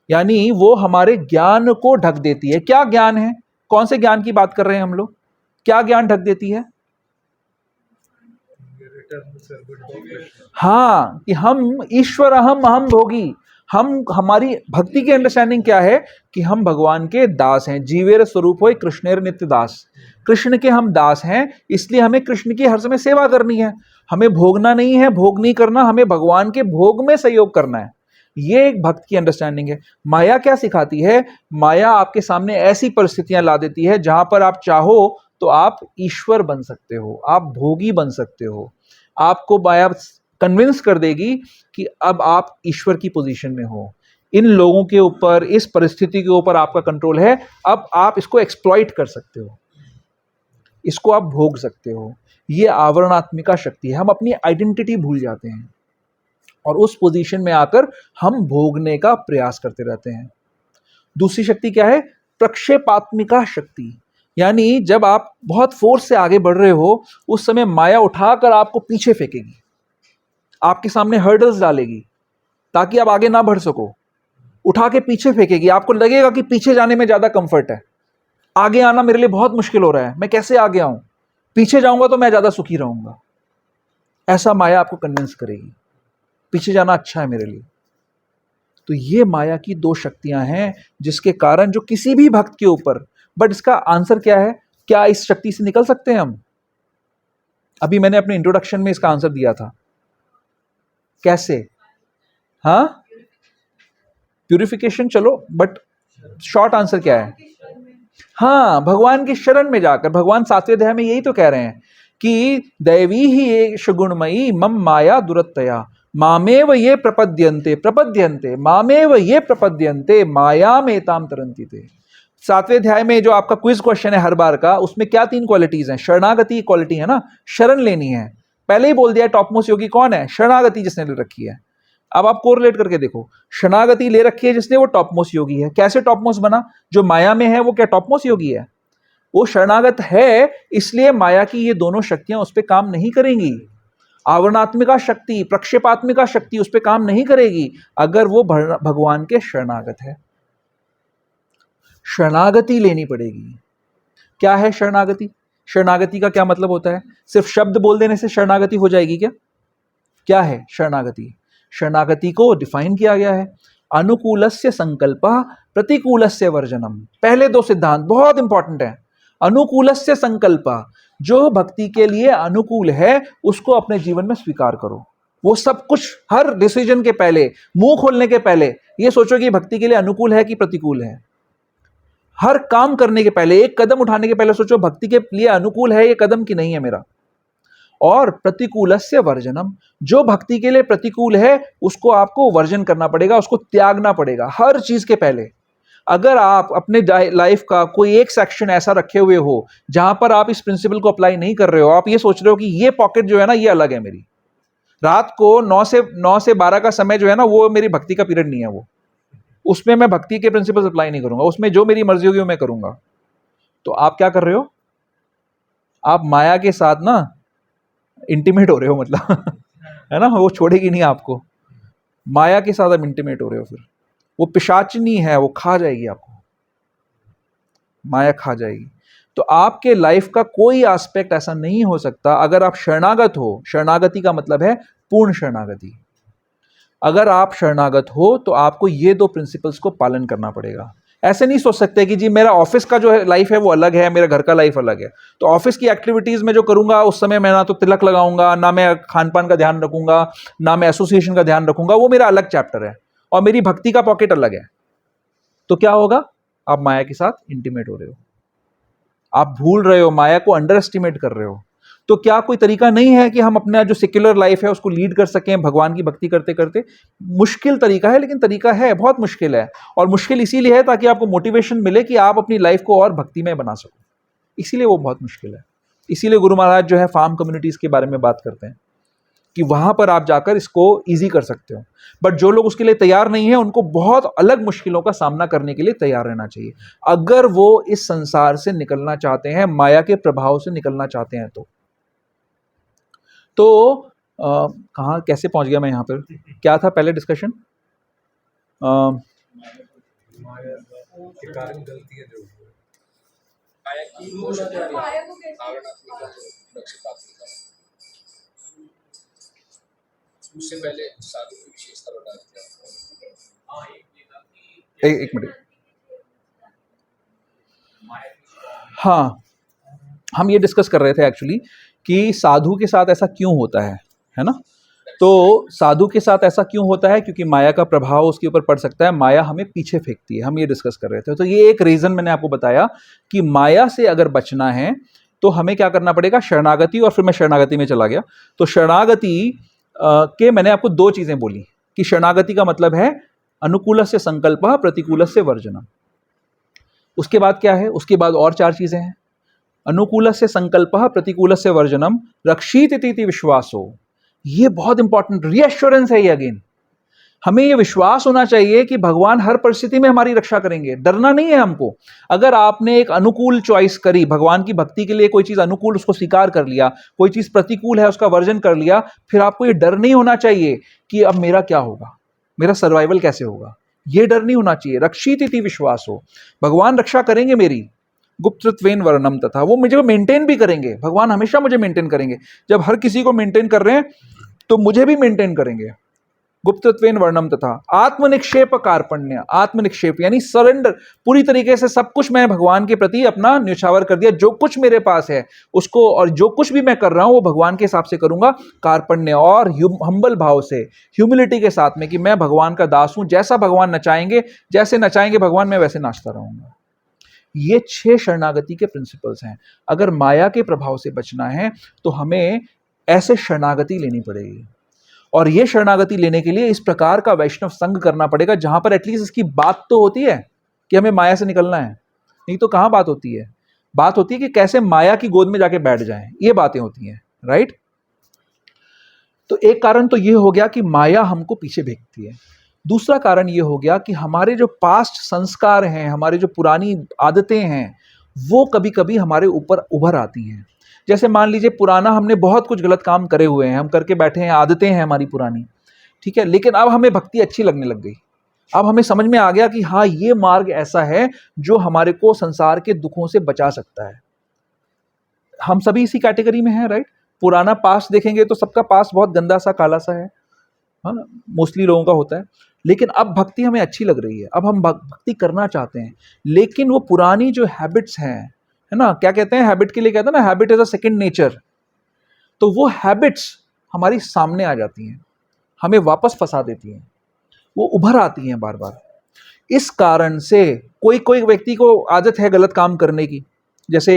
यानी वो हमारे ज्ञान को ढक देती है। क्या ज्ञान है? कौन से ज्ञान की बात कर रहे हैं हम लोग? क्या ज्ञान ढक देती है? हाँ, कि हम ईश्वर अहम भोगी। हमारी भक्ति की अंडरस्टैंडिंग क्या है? कि हम भगवान के दास हैं। जीवेर स्वरूप हो कृष्णेर नित्य दास। कृष्ण के हम दास हैं, इसलिए हमें कृष्ण की हर समय सेवा करनी है। हमें भोगना नहीं है, भोग नहीं करना, हमें भगवान के भोग में सहयोग करना है। ये एक भक्त की अंडरस्टैंडिंग है। माया क्या सिखाती है? माया आपके सामने ऐसी परिस्थितियां ला देती है जहां पर आप चाहो तो आप ईश्वर बन सकते हो, आप भोगी बन सकते हो। आपको माया कन्विंस कर देगी कि अब आप ईश्वर की पोजीशन में हो, इन लोगों के ऊपर, इस परिस्थिति के ऊपर आपका कंट्रोल है, अब आप इसको एक्सप्लॉइट कर सकते हो, इसको आप भोग सकते हो। ये आवरणात्मिका शक्ति है। हम अपनी आइडेंटिटी भूल जाते हैं और उस पोजीशन में आकर हम भोगने का प्रयास करते रहते हैं। दूसरी शक्ति क्या है? प्रक्षेपात्मिका शक्ति, यानी जब आप बहुत फोर्स से आगे बढ़ रहे हो, उस समय माया उठाकर आपको पीछे फेंकेगी, आपके सामने हर्डल्स डालेगी ताकि आप आगे ना बढ़ सको, उठा के पीछे फेंकेगी। आपको लगेगा कि पीछे जाने में ज्यादा कंफर्ट है, आगे आना मेरे लिए बहुत मुश्किल हो रहा है, मैं कैसे आगे आऊं, पीछे जाऊंगा तो मैं ज्यादा सुखी रहूंगा। ऐसा माया आपको कन्विंस करेगी, पीछे जाना अच्छा है मेरे लिए। तो ये माया की दो शक्तियां हैं जिसके कारण जो किसी भी भक्त के ऊपर, बट इसका आंसर क्या है? क्या इस शक्ति से निकल सकते हैं हम? अभी मैंने अपने इंट्रोडक्शन में इसका आंसर दिया था। कैसे? हाँ, प्यूरिफिकेशन, चलो, बट शॉर्ट आंसर क्या है? हाँ, भगवान की शरण में जाकर। भगवान 7वें अध्याय में यही तो कह रहे हैं कि दैवी ही ये सुगुणमयी मम माया दुरत्तया मामेव ये प्रपद्यन्ते प्रपद्यन्ते मामेव ये प्रपद्यन्ते माया में ताम तरंती थे। 7वें अध्याय में जो आपका क्विज क्वेश्चन है हर बार का, उसमें क्या 3 क्वालिटीज हैं? शरणागति क्वालिटी है ना, शरण लेनी है। पहले ही बोल दिया टॉप मोस्ट योगी कौन है? शरणागति जिसने ले रखी है। अब आप कोरिलेट करके देखो, शरणागति ले रखी है जिसने, वो टॉप मोस्ट योगी है। कैसे टॉप मोस्ट बना? जो माया में है वो क्या टॉप मोस्ट योगी है? वो शरणागत है, इसलिए माया की ये दोनों शक्तियां उस पर काम नहीं करेंगी। आवरणात्मिका शक्ति, प्रक्षेपात्मिका शक्ति उस पर काम नहीं करेगी अगर वो भगवान के शरणागत है। शरणागति लेनी पड़ेगी। क्या है शरणागति? शरणागति का क्या मतलब होता है? सिर्फ शब्द बोल देने से शरणागति हो जाएगी क्या? क्या है शरणागति? शरणागति को डिफाइन किया गया है, अनुकूलस्य संकल्पः प्रतिकूलस्य वर्जनम। पहले 2 सिद्धांत बहुत इंपॉर्टेंट है। अनुकूलस्य संकल्पः, जो भक्ति के लिए अनुकूल है उसको अपने जीवन में स्वीकार करो। वो सब कुछ, हर डिसीजन के पहले, मुंह खोलने के पहले ये सोचो कि भक्ति के लिए अनुकूल है कि प्रतिकूल है। हर काम करने के पहले, एक कदम उठाने के पहले सोचो भक्ति के लिए अनुकूल है ये कदम कि नहीं है मेरा। और प्रतिकूलस्य वर्जनम, जो भक्ति के लिए प्रतिकूल है उसको आपको वर्जन करना पड़ेगा, उसको त्यागना पड़ेगा हर चीज के पहले। अगर आप अपने लाइफ का कोई एक सेक्शन ऐसा रखे हुए हो जहां पर आप इस प्रिंसिपल को अप्लाई नहीं कर रहे हो, आप ये सोच रहे हो कि ये पॉकेट जो है ना ये अलग है मेरी, रात को 9 से 12 का समय जो है ना वो मेरी भक्ति का पीरियड नहीं है, वो उसमें मैं भक्ति के प्रिंसिपल्स अप्लाई नहीं करूंगा, उसमें जो मेरी मर्जी होगी वो मैं करूंगा, तो आप क्या कर रहे हो? आप माया के साथ ना इंटीमेट हो रहे हो, मतलब है ना, वो छोड़ेगी नहीं आपको। माया के साथ आप इंटीमेट हो रहे हो, फिर वो पिशाचिनी है, वो खा जाएगी आपको, माया खा जाएगी। तो आपके लाइफ का कोई एस्पेक्ट ऐसा नहीं हो सकता अगर आप शरणागत हो। शरणागति का मतलब है पूर्ण शरणागति। अगर आप शरणागत हो तो आपको ये 2 प्रिंसिपल्स को पालन करना पड़ेगा। ऐसे नहीं सोच सकते कि जी मेरा ऑफिस का जो लाइफ है वो अलग है, मेरा घर का लाइफ अलग है, तो ऑफिस की एक्टिविटीज में जो करूंगा उस समय मैं ना तो तिलक लगाऊंगा, ना मैं खान पान का ध्यान रखूंगा, ना मैं एसोसिएशन का ध्यान रखूंगा, वो मेरा अलग चैप्टर है, और मेरी भक्ति का पॉकेट अलग है। तो क्या होगा? आप माया के साथ इंटीमेट हो रहे हो, आप भूल रहे हो, माया को अंडर एस्टिमेट कर रहे हो। तो क्या कोई तरीका नहीं है कि हम अपना जो सेक्युलर लाइफ है उसको लीड कर सकें भगवान की भक्ति करते करते? मुश्किल तरीका है, लेकिन तरीका है, बहुत मुश्किल है। और मुश्किल इसीलिए है ताकि आपको मोटिवेशन मिले कि आप अपनी लाइफ को और भक्तिमय बना सको, इसीलिए वो बहुत मुश्किल है। इसीलिए गुरु महाराज जो है फार्म कम्युनिटीज के बारे में बात करते हैं कि वहां पर आप जाकर इसको ईजी कर सकते हो। बट जो लोग उसके लिए तैयार नहीं है उनको बहुत अलग मुश्किलों का सामना करने के लिए तैयार रहना चाहिए, अगर वो इस संसार से निकलना चाहते हैं, माया के प्रभाव से निकलना चाहते हैं। तो कहाँ कैसे पहुँच गया मैं यहाँ पर? क्या था पहले डिस्कशन? के कारण गलती है जो उससे पहले साधु की विशेषता बता दीजिए। एक मिनट। हाँ, हम ये डिस्कस कर रहे थे एक्चुअली कि साधु के साथ ऐसा क्यों होता है ना? तो साधु के साथ ऐसा क्यों होता है? क्योंकि माया का प्रभाव उसके ऊपर पड़ सकता है, माया हमें पीछे फेंकती है। हम ये डिस्कस कर रहे थे। तो ये एक रीजन मैंने आपको बताया कि माया से अगर बचना है तो हमें क्या करना पड़ेगा? शरणागति। और फिर मैं शरणागति में चला गया। तो शरणागति के मैंने आपको दो चीजें बोली कि शरणागति का मतलब है अनुकूल से संकल्प, प्रतिकूल से वर्जनम। उसके बाद क्या है? उसके बाद और चार चीजें हैं। अनुकूल से संकल्प, प्रतिकूल से वर्जनम, रक्षित इति विश्वासो। ये बहुत इंपॉर्टेंट रीएश्योरेंस है ये। अगेन हमें ये विश्वास होना चाहिए कि भगवान हर परिस्थिति में हमारी रक्षा करेंगे। डरना नहीं है हमको। अगर आपने एक अनुकूल चॉइस करी, भगवान की भक्ति के लिए कोई चीज अनुकूल उसको स्वीकार कर लिया, कोई चीज प्रतिकूल है उसका वर्जन कर लिया, फिर आपको ये डर नहीं होना चाहिए कि अब मेरा क्या होगा, मेरा सर्वाइवल कैसे होगा। ये डर नहीं होना चाहिए। रक्षित इति विश्वास हो, भगवान रक्षा करेंगे मेरी। गुप्तत्वेन वर्णम तथा, वो मुझे मेंटेन भी करेंगे। भगवान हमेशा मुझे मेंटेन करेंगे। जब हर किसी को मेंटेन कर रहे हैं तो मुझे भी मेंटेन करेंगे। गुप्तत्वेन वर्णम तथा आत्मनिक्षेप कार्पण्य। आत्मनिक्षेप यानी सरेंडर, पूरी तरीके से सब कुछ मैं भगवान के प्रति अपना न्यौछावर कर दिया। जो कुछ मेरे पास है उसको, और जो कुछ भी मैं कर रहा हूं वो भगवान के हिसाब से करूंगा। कार्पण्य और हम्बल भाव से, ह्यूमिलिटी के साथ में कि मैं भगवान का दास हूं। जैसा भगवान नचाएंगे, जैसे नचाएंगे भगवान, मैं वैसे नाचता रहूंगा। ये 6 शरणागति के प्रिंसिपल्स हैं। अगर माया के प्रभाव से बचना है तो हमें ऐसे शरणागति लेनी पड़ेगी। और ये शरणागति लेने के लिए इस प्रकार का वैष्णव संग करना पड़ेगा जहां पर एटलीस्ट इसकी बात तो होती है कि हमें माया से निकलना है। नहीं तो कहां बात होती है? बात होती है कि कैसे माया की गोद में जाके बैठ जाएं। ये बातें होती हैं, राइट? तो एक कारण तो ये हो गया कि माया हमको पीछे भेजती है। दूसरा कारण ये हो गया कि हमारे जो पास्ट संस्कार हैं, हमारे जो पुरानी आदतें हैं, वो कभी कभी हमारे ऊपर उभर आती हैं। जैसे मान लीजिए पुराना हमने बहुत कुछ गलत काम करे हुए हैं, हम करके बैठे हैं, आदतें हैं हमारी पुरानी, ठीक है, लेकिन अब हमें भक्ति अच्छी लगने लग गई। अब हमें समझ में आ गया कि हाँ, ये मार्ग ऐसा है जो हमारे को संसार के दुखों से बचा सकता है। हम सभी इसी कैटेगरी में हैं, राइट? पुराना पास्ट देखेंगे तो सबका पास्ट बहुत गंदा सा, काला सा है, हाँ ना, मोस्टली लोगों का होता है। लेकिन अब भक्ति हमें अच्छी लग रही है, अब हम भक्ति करना चाहते हैं। लेकिन वो पुरानी जो हैबिट्स हैं, है ना, क्या कहते हैं हैबिट के लिए? कहते हैं ना, habit is a second nature. तो वो हैबिट्स हमारी सामने आ जाती हैं, हमें वापस फंसा देती हैं, वो उभर आती हैं बार बार। इस कारण से कोई कोई व्यक्ति को आदत है गलत काम करने की। जैसे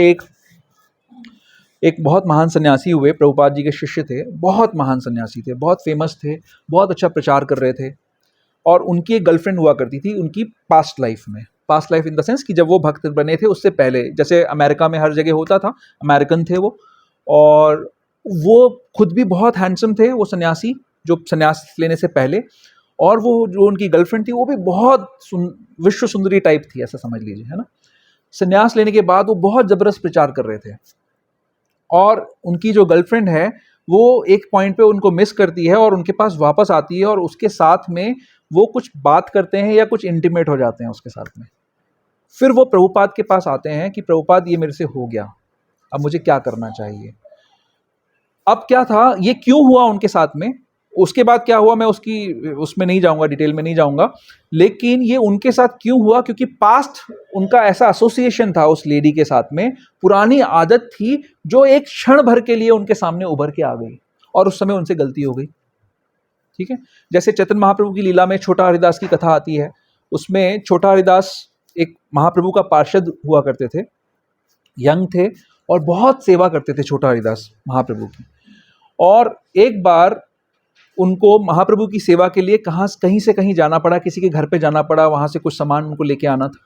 एक बहुत महान सन्यासी हुए, प्रभुपाद जी के शिष्य थे, बहुत महान सन्यासी थे, बहुत फेमस थे, बहुत अच्छा प्रचार कर रहे थे। और उनकी एक गर्लफ्रेंड हुआ करती थी उनकी पास्ट लाइफ में। Past life in the sense कि जब वो भक्त बने थे उससे पहले, जैसे अमेरिका में हर जगह होता था, अमेरिकन थे वो। और वो खुद भी बहुत हैंडसम थे, वो सन्यासी जो सन्यास लेने से पहले। और वो जो उनकी गर्लफ्रेंड थी वो भी बहुत विश्व सुंदरी टाइप थी, ऐसा समझ लीजिए, है ना। सन्यास लेने के बाद वो बहुत जबरदस्त प्रचार कर रहे थे। और उनकी जो गर्लफ्रेंड है वो एक पॉइंट पे उनको मिस करती है और उनके पास वापस आती है, और उसके साथ में वो कुछ बात करते हैं या कुछ इंटीमेट हो जाते हैं उसके साथ में। फिर वो प्रभुपाद के पास आते हैं कि प्रभुपाद, ये मेरे से हो गया, अब मुझे क्या करना चाहिए। अब क्या था, ये क्यों हुआ उनके साथ में, उसके बाद क्या हुआ, मैं उसमें नहीं जाऊंगा, डिटेल में नहीं जाऊंगा। लेकिन ये उनके साथ क्यों हुआ? क्योंकि पास्ट उनका ऐसा एसोसिएशन था उस लेडी के साथ में, पुरानी आदत थी जो एक क्षण भर के लिए उनके सामने उभर के आ गई, और उस समय उनसे गलती हो गई। ठीक है, जैसे चैतन्य महाप्रभु की लीला में छोटा हरिदास की कथा आती है। उसमें छोटा हरिदास एक महाप्रभु का पार्षद हुआ करते थे, यंग थे, और बहुत सेवा करते थे छोटा हरिदास महाप्रभु की। और एक बार उनको महाप्रभु की सेवा के लिए कहीं से कहीं जाना पड़ा, किसी के घर पे जाना पड़ा, वहां से कुछ सामान उनको लेके आना था।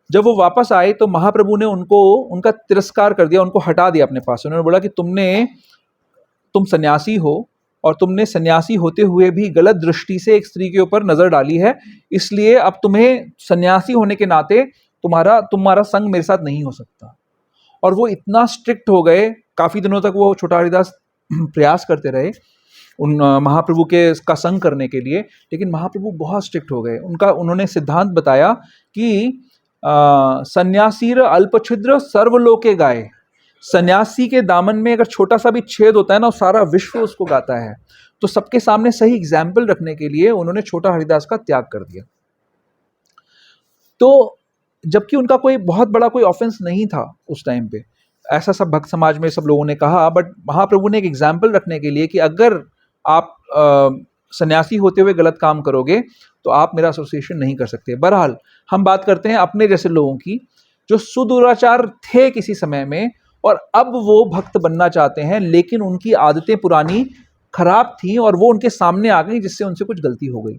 जब वो वापस आए तो महाप्रभु ने उनका तिरस्कार कर दिया, उनको हटा दिया अपने पास। उन्होंने बोला कि तुम सन्यासी हो, और तुमने सन्यासी होते हुए भी गलत दृष्टि से एक स्त्री के ऊपर नजर डाली है, इसलिए अब तुम्हें सन्यासी होने के नाते तुम्हारा संग मेरे साथ नहीं हो सकता। और वो इतना स्ट्रिक्ट हो गए, काफी दिनों तक वो छोटा हरिदास प्रयास करते रहे उन महाप्रभु के का संग करने के लिए, लेकिन महाप्रभु बहुत स्ट्रिक्ट हो गए। उन्होंने सिद्धांत बताया कि सन्यासीर अल्पछिद्र सर्वलोके गाए। सन्यासी के दामन में अगर छोटा सा भी छेद होता है ना, सारा विश्व उसको गाता है। तो सबके सामने सही एग्जाम्पल रखने के लिए उन्होंने छोटा हरिदास का त्याग कर दिया। तो जबकि उनका कोई बहुत बड़ा कोई ऑफेंस नहीं था उस टाइम पे, ऐसा सब भक्त समाज में सब लोगों ने कहा, बट महाप्रभु ने एक एग्जाम्पल रखने के लिए कि अगर आप सन्यासी होते हुए गलत काम करोगे तो आप मेरा एसोसिएशन नहीं कर सकते। बहरहाल हम बात करते हैं अपने जैसे लोगों की जो सुदुराचार थे किसी समय में, और अब वो भक्त बनना चाहते हैं, लेकिन उनकी आदतें पुरानी खराब थी और वो उनके सामने आ गई जिससे उनसे कुछ गलती हो गई।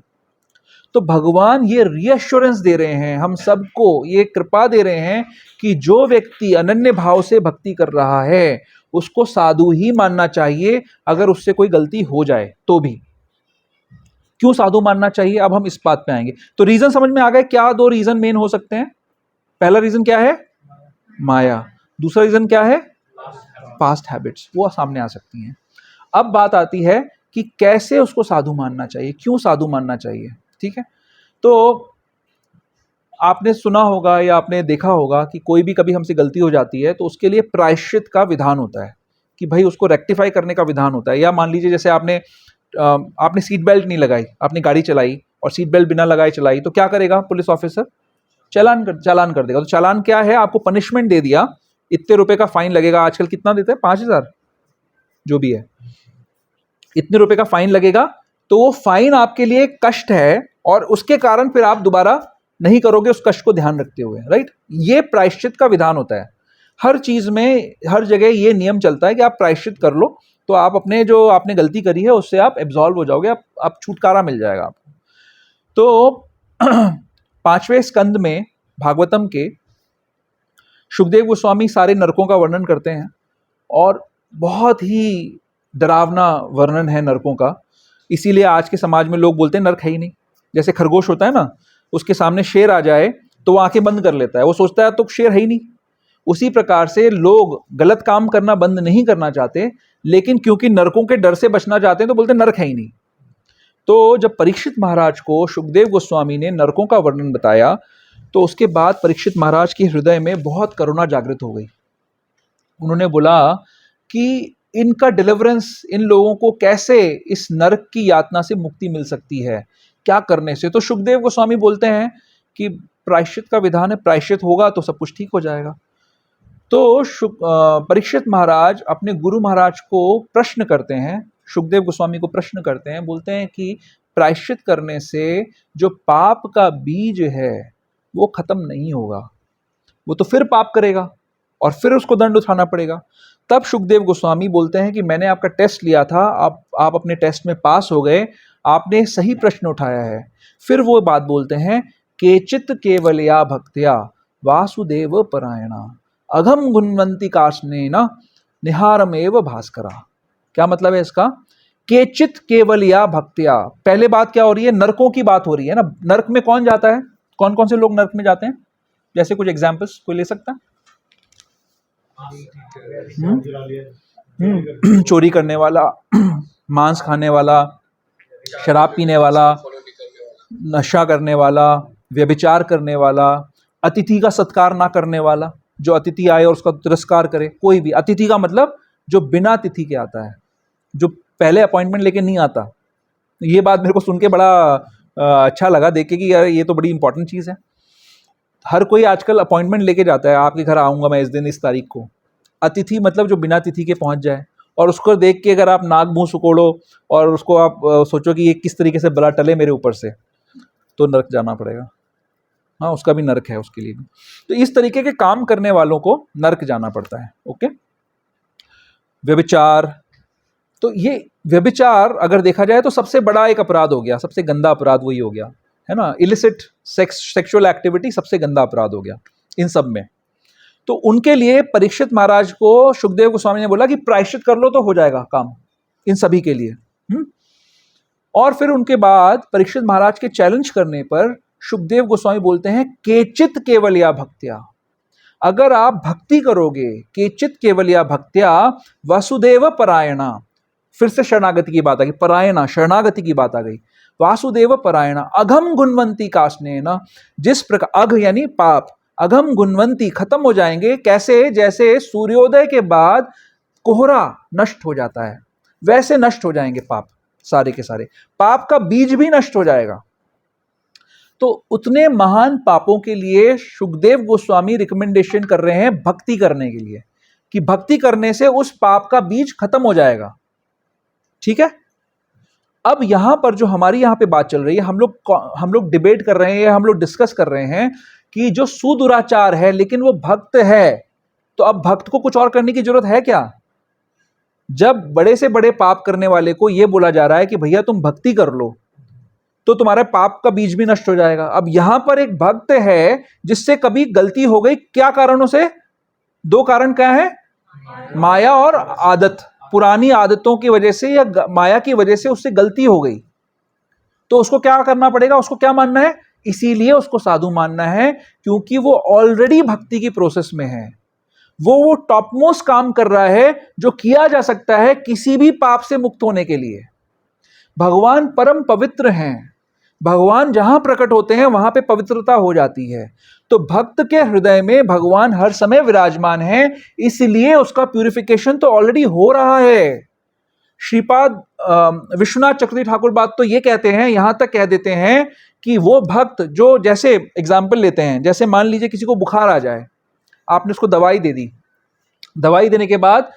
तो भगवान ये रीअश्योरेंस दे रहे हैं, हम सबको ये कृपा दे रहे हैं कि जो व्यक्ति अनन्य भाव से भक्ति कर रहा है उसको साधु ही मानना चाहिए, अगर उससे कोई गलती हो जाए तो भी। क्यों साधु मानना चाहिए, अब हम इस बात पे आएंगे। तो रीजन समझ में आ गए क्या? दो रीजन मेन हो सकते हैं। पहला रीजन क्या है? माया। दूसरा रीजन क्या है? पास्ट हैबिट्स, वो सामने आ सकती हैं। अब बात आती है कि कैसे उसको साधु मानना चाहिए, क्यों साधु मानना चाहिए। ठीक है, तो आपने सुना होगा या आपने देखा होगा कि कोई भी कभी हमसे गलती हो जाती है तो उसके लिए प्रायश्चित का विधान होता है, कि भाई उसको रेक्टिफाई करने का विधान होता है। या मान लीजिए जैसे आपने सीट बेल्ट नहीं लगाई, आपने गाड़ी चलाई और सीट बेल्ट बिना लगाए चलाई, तो क्या करेगा पुलिस ऑफिसर? चालान कर देगा। तो चालान क्या है? आपको पनिशमेंट दे दिया, इतने रुपए का फाइन लगेगा। आजकल कितना देते हैं? 5,000 जो भी है, इतने रुपए का फाइन लगेगा। तो वो फाइन आपके लिए कष्ट है और उसके कारण फिर आप दोबारा नहीं करोगे उस कष्ट को ध्यान रखते हुए, राइट। ये प्रायश्चित का विधान होता है। हर चीज में, हर जगह ये नियम चलता है कि आप प्रायश्चित कर लो तो आप अपने जो आपने गलती करी है उससे आप एब्जॉल्व हो जाओगे, आप छुटकारा मिल जाएगा आपको। तो 5वें स्कंद में भागवतम के शुकदेव गोस्वामी सारे नरकों का वर्णन करते हैं और बहुत ही डरावना वर्णन है नरकों का। इसीलिए आज के समाज में लोग बोलते हैं नरक है ही नहीं। जैसे खरगोश होता है ना, उसके सामने शेर आ जाए तो वो आंखें बंद कर लेता है, वो सोचता है तो शेर है ही नहीं। उसी प्रकार से लोग गलत काम करना बंद नहीं करना चाहते, लेकिन क्योंकि नरकों के डर से बचना चाहते हैं तो बोलते हैं नरक है ही नहीं। तो जब परीक्षित महाराज को शुकदेव गोस्वामी ने नरकों का वर्णन बताया तो उसके बाद परीक्षित महाराज के हृदय में बहुत करुणा जागृत हो गई। उन्होंने बोला कि इनका डिलीवरेंस, इन लोगों को कैसे इस नरक की यातना से मुक्ति मिल सकती है, क्या करने से। तो शुकदेव गोस्वामी बोलते हैं कि प्रायश्चित का विधान है, प्रायश्चित होगा तो सब कुछ ठीक हो जाएगा। तो परीक्षित महाराज अपने गुरु महाराज को प्रश्न करते हैं, शुकदेव गोस्वामी को प्रश्न करते हैं, बोलते हैं कि प्रायश्चित करने से जो पाप का बीज है वो खत्म नहीं होगा, वो तो फिर पाप करेगा और फिर उसको दंड उठाना पड़ेगा। तब शुकदेव गोस्वामी बोलते हैं कि मैंने आपका टेस्ट लिया था, आप अपने टेस्ट में पास हो गए, आपने सही प्रश्न उठाया है। फिर वो बात बोलते हैं, केचित केवलया भक्त्या वासुदेव परायणा अघम गुणवंती काष्णेन निहारमेव भास्करा। क्या मतलब है इसका? केचित केवलया भक्त्या, पहले बात क्या हो रही है? नरकों की बात हो रही है ना। नरक में कौन जाता है? कौन कौन से लोग नरक में जाते हैं? जैसे कुछ एग्जाम्पल्स कोई ले सकता है? चोरी करने वाला, मांस खाने वाला, शराब पीने वाला, नशा करने वाला, व्यभिचार करने वाला, अतिथि का सत्कार ना करने वाला, जो अतिथि आए और उसका तिरस्कार करे। कोई भी अतिथि का मतलब जो बिना तिथि के आता है, जो पहले अपॉइंटमेंट लेके नहीं आता। ये बात मेरे को सुन के बड़ा अच्छा लगा देख के कि यार ये तो बड़ी इंपॉर्टेंट चीज़ है। हर कोई आजकल अपॉइंटमेंट लेके जाता है, आपके घर आऊँगा मैं इस दिन इस तारीख को। अतिथि मतलब जो बिना तिथि के पहुँच जाए, और उसको देख के अगर आप नाक मुँह सुकोड़ो और उसको आप सोचो कि ये किस तरीके से बला टले मेरे ऊपर से, तो नरक जाना पड़ेगा। हाँ, उसका भी नरक है उसके लिए भी। तो इस तरीके के काम करने वालों को नरक जाना पड़ता है। ओके। व्यभिचार, तो ये व्यभिचार अगर देखा जाए तो सबसे बड़ा एक अपराध हो गया, सबसे गंदा अपराध वही हो गया, है ना। इलिसिट सेक्सुअल एक्टिविटी सबसे गंदा अपराध हो गया इन सब में। तो उनके लिए परीक्षित महाराज को शुकदेव गोस्वामी ने बोला कि प्रायश्चित कर लो तो हो जाएगा काम इन सभी के लिए। और फिर उनके बाद परीक्षित महाराज के चैलेंज करने पर शुकदेव गोस्वामी बोलते हैं, केचित केवलया भक्त्या, अगर आप भक्ति करोगे, केचित केवलया भक्त्या वसुदेव परायणा, फिर से शरणागति की बात आ गई, परायणा शरणागति की बात आ गई। वासुदेव परायणा अघम गुणवंती काष्णेन, जिस प्रकार अघ यानी पाप, अघम गुणवंती खत्म हो जाएंगे, कैसे? जैसे सूर्योदय के बाद कोहरा नष्ट हो जाता है, वैसे नष्ट हो जाएंगे पाप, सारे के सारे। पाप का बीज भी नष्ट हो जाएगा। तो उतने महान पापों के लिए सुखदेव गोस्वामी रिकमेंडेशन कर रहे हैं भक्ति करने के लिए, कि भक्ति करने से उस पाप का बीज खत्म हो जाएगा। ठीक है। अब यहां पर जो हमारी यहां पे बात चल रही है, हम लोग डिबेट कर रहे हैं, हम लोग डिस्कस कर रहे हैं कि जो सुदुराचार है लेकिन वो भक्त है, तो अब भक्त को कुछ और करने की जरूरत है क्या? जब बड़े से बड़े पाप करने वाले को यह बोला जा रहा है कि भैया तुम भक्ति कर लो, तो तुम्हारे पाप का बीज भी नष्ट हो जाएगा। अब यहां पर एक भक्त है जिससे कभी गलती हो गई, क्या कारणों से? दो कारण क्या है? माया और आदत, पुरानी आदतों की वजह से या माया की वजह से उससे गलती हो गई, तो उसको क्या करना पड़ेगा? उसको क्या मानना है? इसीलिए उसको साधु मानना है, क्योंकि वो ऑलरेडी भक्ति की प्रोसेस में है। वो टॉप मोस्ट काम कर रहा है जो किया जा सकता है किसी भी पाप से मुक्त होने के लिए। भगवान परम पवित्र हैं, भगवान जहां प्रकट होते हैं वहां पे पवित्रता हो जाती है। तो भक्त के हृदय में भगवान हर समय विराजमान है, इसलिए उसका प्यूरिफिकेशन तो ऑलरेडी हो रहा है। श्रीपाद विश्वनाथ चक्रवर्ती ठाकुर बात तो ये कहते हैं, यहां तक कह देते हैं कि वो भक्त जो, जैसे एग्जाम्पल लेते हैं, जैसे मान लीजिए किसी को बुखार आ जाए, आपने उसको दवाई दे दी, दवाई देने के बाद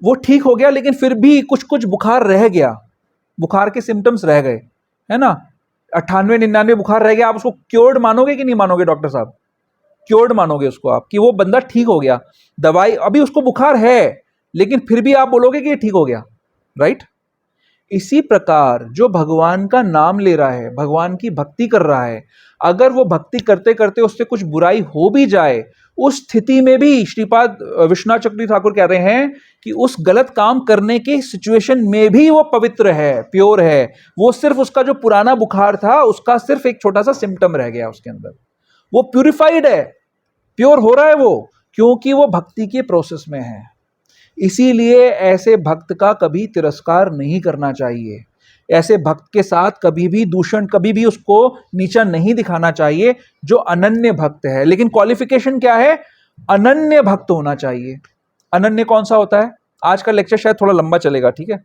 वो ठीक हो गया, लेकिन फिर भी कुछ कुछ बुखार रह गया, बुखार के सिम्टम्स रह गए, है ना, 98-99 बुखार रह गया, आप उसको क्योर्ड मानोगे कि नहीं मानोगे? डॉक्टर साहब, क्योर्ड मानोगे उसको आप कि वो बंदा ठीक हो गया? दवाई, अभी उसको बुखार है लेकिन फिर भी आप बोलोगे कि ये ठीक हो गया, राइट? इसी प्रकार जो भगवान का नाम ले रहा है, भगवान की भक्ति कर रहा है, अगर वो भक्ति करते करते उससे कुछ बुराई हो भी जाए, उस स्थिति में भी श्रीपाद विश्वनाथ चक्रवर्ती ठाकुर कह रहे हैं कि उस गलत काम करने की सिचुएशन में भी वो पवित्र है, प्योर है। वो सिर्फ उसका जो पुराना बुखार था उसका सिर्फ एक छोटा सा सिम्टम रह गया उसके अंदर, वो प्यूरिफाइड है, प्योर हो रहा है वो, क्योंकि वो भक्ति के प्रोसेस में है। इसीलिए ऐसे भक्त का कभी तिरस्कार नहीं करना चाहिए, ऐसे भक्त के साथ कभी भी दूषण, कभी भी उसको नीचा नहीं दिखाना चाहिए जो अनन्य भक्त है। लेकिन क्वालिफिकेशन क्या है? अनन्य भक्त होना चाहिए। अनन्य कौन सा होता है? आज का लेक्चर शायद थोड़ा लंबा चलेगा, ठीक है,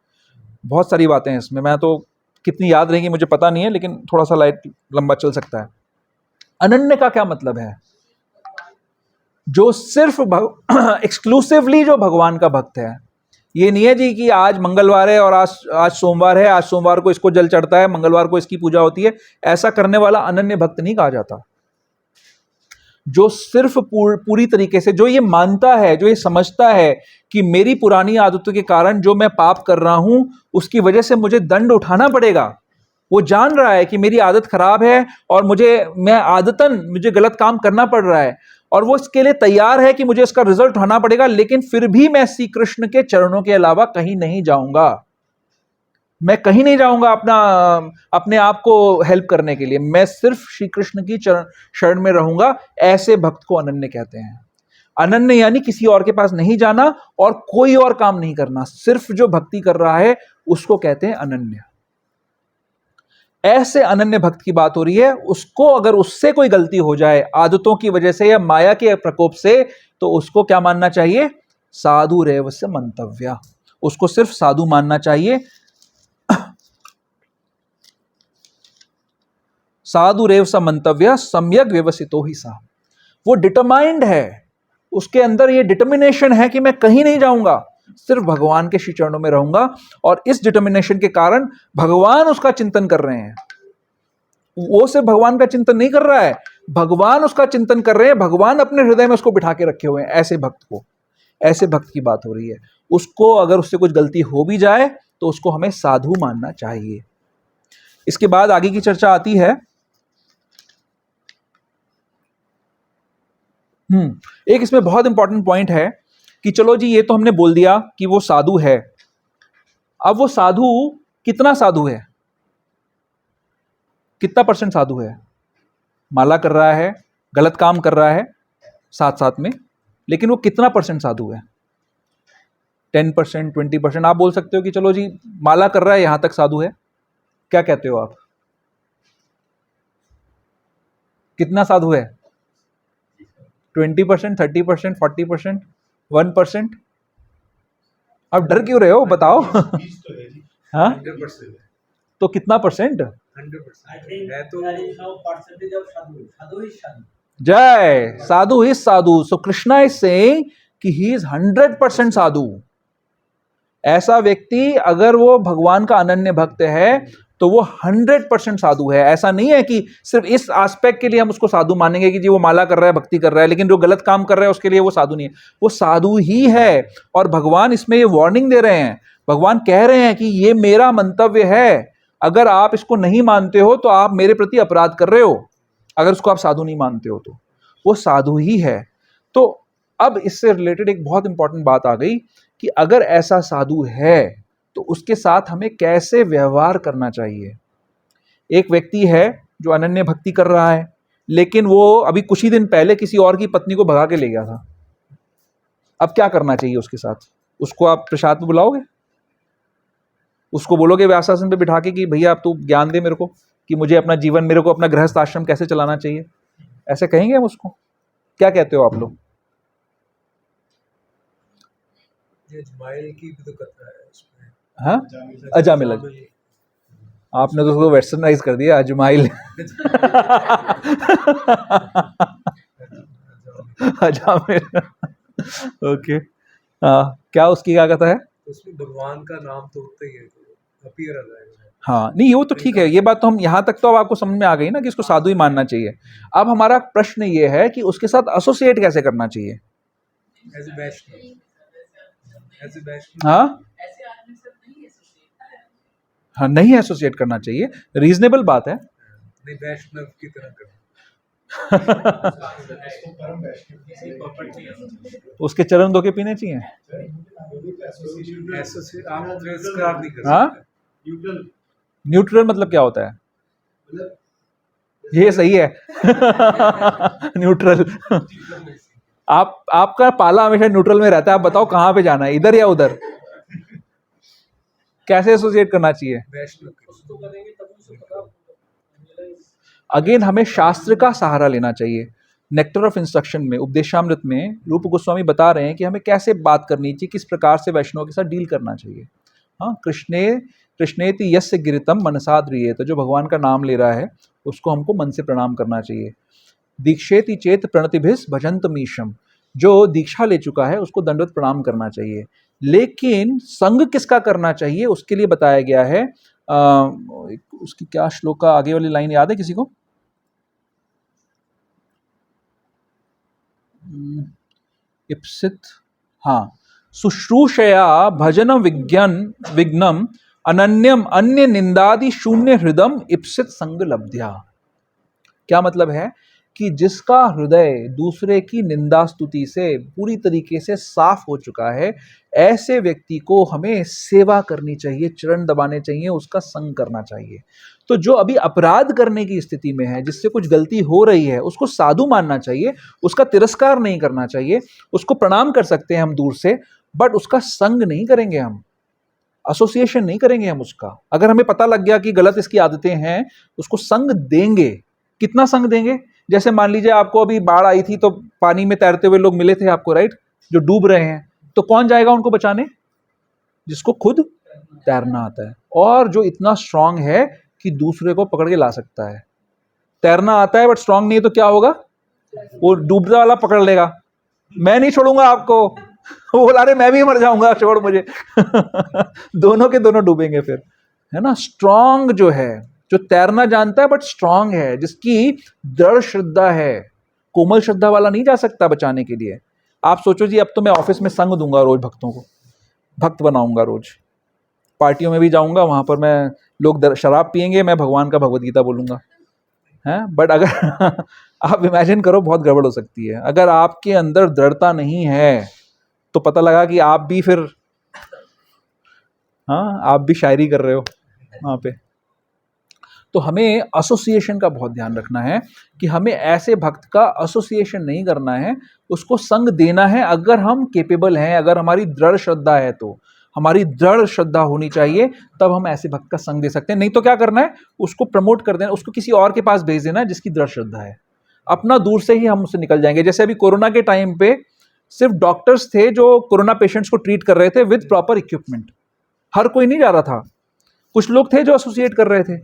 बहुत सारी बातें हैं इसमें, मैं तो कितनी याद रहेंगी मुझे पता नहीं है, लेकिन थोड़ा सा लाइट लंबा चल सकता है। अनन्य का क्या मतलब है? जो सिर्फ एक्सक्लूसिवली जो भगवान का भक्त है। ये नहीं है जी कि आज मंगलवार है और आज सोमवार है, आज सोमवार को इसको जल चढ़ता है, मंगलवार को इसकी पूजा होती है, ऐसा करने वाला अनन्य भक्त नहीं कहा जाता। जो सिर्फ पूरी तरीके से, जो ये मानता है, जो ये समझता है कि मेरी पुरानी आदतों के कारण जो मैं पाप कर रहा हूं उसकी वजह से मुझे दंड उठाना पड़ेगा, वो जान रहा है कि मेरी आदत खराब है और मुझे गलत काम करना पड़ रहा है, और वो इसके लिए तैयार है कि मुझे इसका रिजल्ट उठाना पड़ेगा, लेकिन फिर भी मैं श्री कृष्ण के चरणों के अलावा कहीं नहीं जाऊंगा, मैं कहीं नहीं जाऊंगा अपने आप को हेल्प करने के लिए, मैं सिर्फ श्री कृष्ण की शरण में रहूंगा। ऐसे भक्त को अनन्य कहते हैं। अनन्य यानी किसी और के पास नहीं जाना और कोई और काम नहीं करना, सिर्फ जो भक्ति कर रहा है उसको कहते हैं अनन्य। ऐसे अनन्य भक्त की बात हो रही है। उसको अगर उससे कोई गलती हो जाए आदतों की वजह से या माया के प्रकोप से, तो उसको क्या मानना चाहिए? साधु रेवस्य मंतव्य, उसको सिर्फ साधु मानना चाहिए। साधु रेव स मंतव्य सम्यक व्यवसितो ही सा, वो डिटरमाइंड है, उसके अंदर ये डिटर्मिनेशन है कि मैं कहीं नहीं जाऊंगा, सिर्फ भगवान के श्री चरणों में रहूंगा। और इस डिटर्मिनेशन के कारण भगवान उसका चिंतन कर रहे हैं। वो सिर्फ भगवान का चिंतन नहीं कर रहा है, भगवान उसका चिंतन कर रहे हैं, भगवान अपने हृदय में उसको बिठा के रखे हुए हैं। ऐसे भक्त को, ऐसे भक्त की बात हो रही है। उसको अगर उससे कुछ गलती हो भी जाए तो उसको हमें साधु मानना चाहिए। इसके बाद आगे की चर्चा आती है। एक इसमें बहुत इंपॉर्टेंट पॉइंट है कि चलो जी, ये तो हमने बोल दिया कि वो साधु है। अब वो साधु कितना साधु है, कितना % साधु है? माला कर रहा है, गलत काम कर रहा है साथ साथ में, लेकिन वो कितना % साधु है? 10%, 20%? आप बोल सकते हो कि चलो जी माला कर रहा है यहाँ तक साधु है। क्या कहते हो आप, कितना साधु है? 20%, 30%, 40%, 1%? आप डर क्यों रहे हो, बताओ। हाँ, 100% तो कितना परसेंट? 100% है तो जय sadhu is sadhu. So Krishna is saying कि ही इज 100% साधु। ऐसा व्यक्ति अगर वो भगवान का अनन्य भक्त है तो वो 100% साधु है। ऐसा नहीं है कि सिर्फ इस एस्पेक्ट के लिए हम उसको साधु मानेंगे कि जी वो माला कर रहा है, भक्ति कर रहा है, लेकिन जो गलत काम कर रहा है उसके लिए वो साधु नहीं है। वो साधु ही है। और भगवान इसमें ये वार्निंग दे रहे हैं, भगवान कह रहे हैं कि ये मेरा मंतव्य है, अगर आप इसको नहीं मानते हो तो आप मेरे प्रति अपराध कर रहे हो, अगर उसको आप साधु नहीं मानते हो तो। वो साधु ही है। तो अब इससे रिलेटेड एक बहुत इंपॉर्टेंट बात आ गई कि अगर ऐसा साधु है तो उसके साथ हमें कैसे व्यवहार करना चाहिए। एक व्यक्ति है जो अनन्य भक्ति कर रहा है, लेकिन वो अभी कुछ ही दिन पहले किसी और की पत्नी को भगा के ले गया था। अब क्या करना चाहिए उसके साथ? उसको आप प्रसाद में बुलाओगे? उसको बोलोगे व्यासासन पे बिठा के कि भैया आप तू ज्ञान दे मेरे को कि मुझे अपना जीवन, मेरे को अपना गृहस्थ आश्रम कैसे चलाना चाहिए? ऐसे कहेंगे हम उसको? क्या कहते हो आप लोग? ये अजमाइल की भी तो कथा है उसमें। हाँ, अजामिल। आपने तो उसको वेस्टर्नाइज कर दिया, अजमाइल। अजामिल, ओके। हाँ, क्या उसकी क्या कथा है? उसमें भगवान का नाम तो होता ही है, तो अपीयर आ जाएगा। हाँ, नहीं वो तो ठीक है, ये बात तो हम यहाँ तक तो अब आपको समझ में आ गई ना कि इसको साधु ही मानना चाहिए। अब हमारा प्रश्न ये है कि उसके साथ एसोसिएट कैसे करना चाहिए? As a Vaishnav, as a Vaishnav. हाँ हाँ, नहीं एसोसिएट करना चाहिए, रीजनेबल बात है। नहीं, वैष्णव की तरह करना। उसके चरण धो के पीने चाहिए। एसोसिएट आप तिरस्कार नहीं कर हाँ, सकते। न्यूट्रल मतलब क्या होता है? ये सही है। न्यूट्रल। आपका पाला हमेशा न्यूट्रल में रहता है। आप बताओ कहाँ पे जाना है, इधर या उधर? कैसे एसोसिएट करना चाहिए? वैष्णव अगेन हमें शास्त्र का सहारा लेना चाहिए। नेक्टर ऑफ इंस्ट्रक्शन में, उपदेशामृत में रूप गोस्वामी बता रहे हैं कि हमें कैसे बात करनी चाहिए, किस प्रकार से वैष्णव के साथ डील करना चाहिए। हाँ, कृष्णेति यस्य गिरितम मनसा ध्रियेत, तो जो भगवान का नाम ले रहा है उसको हमको मन से प्रणाम करना चाहिए। दीक्षेति चेत प्रणतिभिस भजंतमीशम, जो दीक्षा ले चुका है उसको दंडवत प्रणाम करना चाहिए। लेकिन संग किसका करना चाहिए उसके लिए बताया गया है। उसकी क्या श्लोक का आगे वाली लाइन याद है किसी को? इप्सित, हाँ, शुश्रूषया भजन विघ्नम अनन्यम अन्य निंदादि शून्य हृदम इप्सित संग लब्ध्या। क्या मतलब है कि जिसका हृदय दूसरे की निंदा स्तुति से पूरी तरीके से साफ हो चुका है, ऐसे व्यक्ति को हमें सेवा करनी चाहिए, चरण दबाने चाहिए, उसका संग करना चाहिए। तो जो अभी अपराध करने की स्थिति में है, जिससे कुछ गलती हो रही है, उसको साधु मानना चाहिए, उसका तिरस्कार नहीं करना चाहिए। उसको प्रणाम कर सकते हैं हम दूर से, बट उसका संग नहीं करेंगे हम, एसोसिएशन नहीं करेंगे हम उसका। अगर हमें पता लग गया कि गलत इसकी आदतें हैं, उसको संग देंगे। कितना संग देंगे? जैसे मान लीजिए आपको अभी बाढ़ आई थी तो पानी में तैरते हुए लोग मिले थे आपको, राइट, जो डूब रहे हैं, तो कौन जाएगा उनको बचाने? जिसको खुद तैरना आता है और जो इतना स्ट्रांग है कि दूसरे को पकड़ के ला सकता है। तैरना आता है बट स्ट्रांग नहीं है तो क्या होगा? वो डूबने वाला पकड़ लेगा, मैं नहीं छोड़ूंगा आपको। वो बोला अरे मैं भी मर जाऊंगा, छोड़ मुझे। दोनों के दोनों डूबेंगे फिर, है ना। स्ट्रांग जो है, जो तैरना जानता है बट स्ट्रांग है, जिसकी दृढ़ श्रद्धा है, कोमल श्रद्धा वाला नहीं जा सकता बचाने के लिए। आप सोचो जी, अब तो मैं ऑफिस में संग दूंगा रोज भक्तों को, भक्त बनाऊंगा रोज, पार्टियों में भी जाऊंगा, वहां पर मैं लोग शराब पियेंगे, मैं भगवान का भगवद गीता बोलूंगा, है। बट अगर आप इमेजिन करो, बहुत गड़बड़ हो सकती है। अगर आपके अंदर दृढ़ता नहीं है तो पता लगा कि आप भी फिर, हाँ, आप भी शायरी कर रहे हो वहां पे। तो हमें एसोसिएशन का बहुत ध्यान रखना है कि हमें ऐसे भक्त का एसोसिएशन नहीं करना है, उसको संग देना है अगर हम केपेबल हैं, अगर हमारी दृढ़ श्रद्धा है तो। हमारी दृढ़ श्रद्धा होनी चाहिए, तब हम ऐसे भक्त का संग दे सकते हैं। नहीं तो क्या करना है, उसको प्रमोट कर देना, उसको किसी और के पास भेज देना जिसकी दृढ़ श्रद्धा है। अपना दूर से ही हम उससे निकल जाएंगे। जैसे अभी कोरोना के टाइम पे सिर्फ डॉक्टर्स थे जो कोरोना पेशेंट्स को ट्रीट कर रहे थे विद प्रॉपर इक्विपमेंट, हर कोई नहीं जा रहा था, कुछ लोग थे जो एसोसिएट कर रहे थे।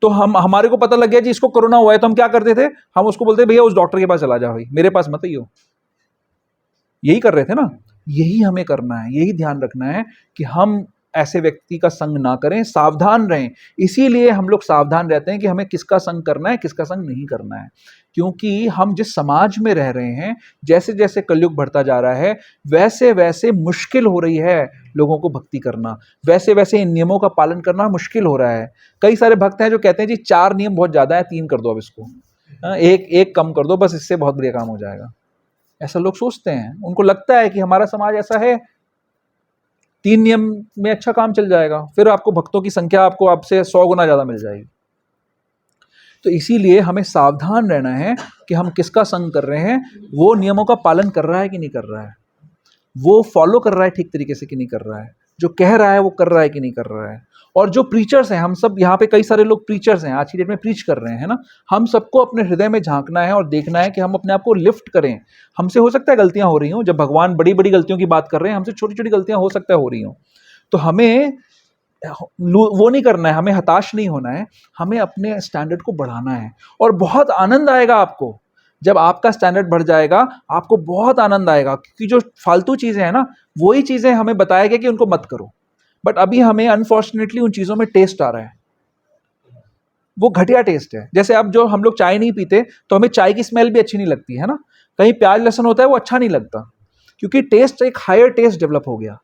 तो हमारे को पता लग गया जी इसको कोरोना हुआ है, तो हम क्या करते थे, हम उसको बोलते भैया उस डॉक्टर के पास चला जाओ, भाई मेरे पास मत आइयो। यही कर रहे थे ना, यही हमें करना है, यही ध्यान रखना है कि हम ऐसे व्यक्ति का संग ना करें, सावधान रहें। इसीलिए हम लोग सावधान रहते हैं कि हमें किसका संग करना है, किसका संग नहीं करना है। क्योंकि हम जिस समाज में रह रहे हैं, जैसे जैसे कलयुग बढ़ता जा रहा है, वैसे वैसे मुश्किल हो रही है लोगों को भक्ति करना, वैसे वैसे इन नियमों का पालन करना मुश्किल हो रहा है। कई सारे भक्त हैं जो कहते हैं जी 4 नियम बहुत ज़्यादा है, 3 कर दो अब इसको, एक कम कर दो, बस इससे बहुत बढ़िया काम हो जाएगा। ऐसा लोग सोचते हैं, उनको लगता है कि हमारा समाज ऐसा है, 3 नियम में अच्छा काम चल जाएगा, फिर आपको भक्तों की संख्या आपको आपसे 100 गुना ज़्यादा मिल जाएगी। तो इसीलिए हमें सावधान रहना है कि हम किसका संग कर रहे हैं, वो नियमों का पालन कर रहा है कि नहीं कर रहा है, वो फॉलो कर रहा है ठीक तरीके से कि नहीं कर रहा है, जो कह रहा है वो कर रहा है कि नहीं कर रहा है। और जो प्रीचर्स हैं, हम सब यहाँ पे कई सारे लोग प्रीचर्स हैं, आज की डेट में प्रीच कर रहे हैं ना, हम सबको अपने हृदय में झांकना है और देखना है कि हम अपने आप को लिफ्ट करें। हमसे हो सकता है गलतियां हो रही हों, जब भगवान बड़ी बड़ी गलतियों की बात कर रहे हैं, हमसे छोटी छोटी गलतियां हो सकता है हो रही हों, तो हमें वो नहीं करना है, हमें हताश नहीं होना है, हमें अपने स्टैंडर्ड को बढ़ाना है। और बहुत आनंद आएगा आपको, जब आपका स्टैंडर्ड बढ़ जाएगा आपको बहुत आनंद आएगा, क्योंकि जो फालतू चीज़ें हैं ना, वही चीज़ें हमें बताया गया कि उनको मत करो, बट अभी हमें अनफॉर्चुनेटली उन चीज़ों में टेस्ट आ रहा है, वो घटिया टेस्ट है। जैसे अब जो हम लोग चाय नहीं पीते तो हमें चाय की स्मेल भी अच्छी नहीं लगती है ना, कहीं प्याज लहसुन होता है वो अच्छा नहीं लगता, क्योंकि टेस्ट एक हायर टेस्ट डेवलप हो गया।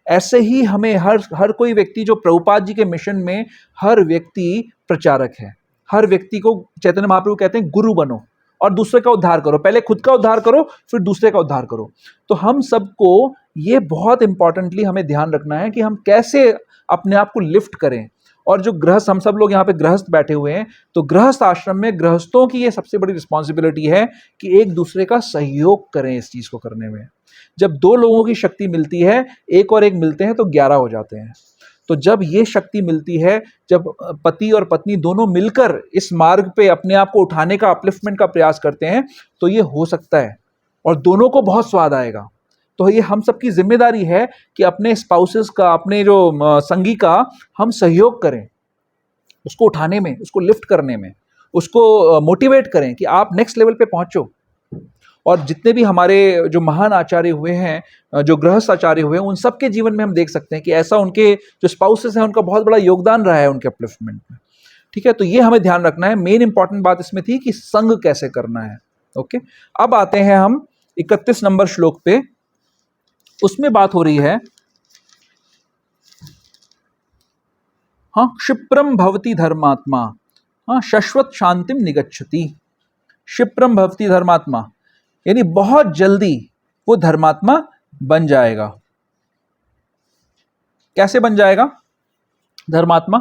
ऐसे ही हमें हर कोई व्यक्ति जो प्रभुपाद जी के मिशन में, हर व्यक्ति प्रचारक है, हर व्यक्ति को चैतन्य महाप्रभु कहते हैं गुरु बनो और दूसरे का उद्धार करो, पहले खुद का उद्धार करो फिर दूसरे का उद्धार करो। तो हम सबको ये बहुत इंपॉर्टेंटली हमें ध्यान रखना है कि हम कैसे अपने आप को लिफ्ट करें। और जो गृहस्थ, हम सब लोग यहाँ पे गृहस्थ बैठे हुए हैं, तो गृहस्थ आश्रम में गृहस्थों की ये सबसे बड़ी रिस्पॉन्सिबिलिटी है कि एक दूसरे का सहयोग करें इस चीज़ को करने में। जब 2 लोगों की शक्ति मिलती है, एक और एक मिलते हैं तो 11 हो जाते हैं। तो जब ये शक्ति मिलती है, जब पति और पत्नी दोनों मिलकर इस मार्ग पे अपने आप को उठाने का, अपलिफ्टमेंट का प्रयास करते हैं, तो ये हो सकता है और दोनों को बहुत स्वाद आएगा। तो ये हम सबकी जिम्मेदारी है कि अपने स्पाउसेस का, अपने जो संगी का हम सहयोग करें, उसको उठाने में, उसको लिफ्ट करने में, उसको मोटिवेट करें कि आप नेक्स्ट लेवल पे पहुंचो। और जितने भी हमारे जो महान आचार्य हुए हैं, जो गृहस्थ आचार्य हुए हैं, उन सबके जीवन में हम देख सकते हैं कि ऐसा उनके जो स्पाउसेस हैं उनका बहुत बड़ा योगदान रहा है उनके अपलिफ्टमेंट में। ठीक है, तो ये हमें ध्यान रखना है। मेन इंपॉर्टेंट बात इसमें थी कि संग कैसे करना है। ओके, अब आते हैं हम 31 नंबर श्लोक पे। उसमें बात हो रही है, हाँ, क्षिप्रम भवति धर्मात्मा, हाँ, शाश्वत शांतिम निगच्छति। क्षिप्रम भवति धर्मात्मा यानी बहुत जल्दी वो धर्मात्मा बन जाएगा। कैसे बन जाएगा धर्मात्मा?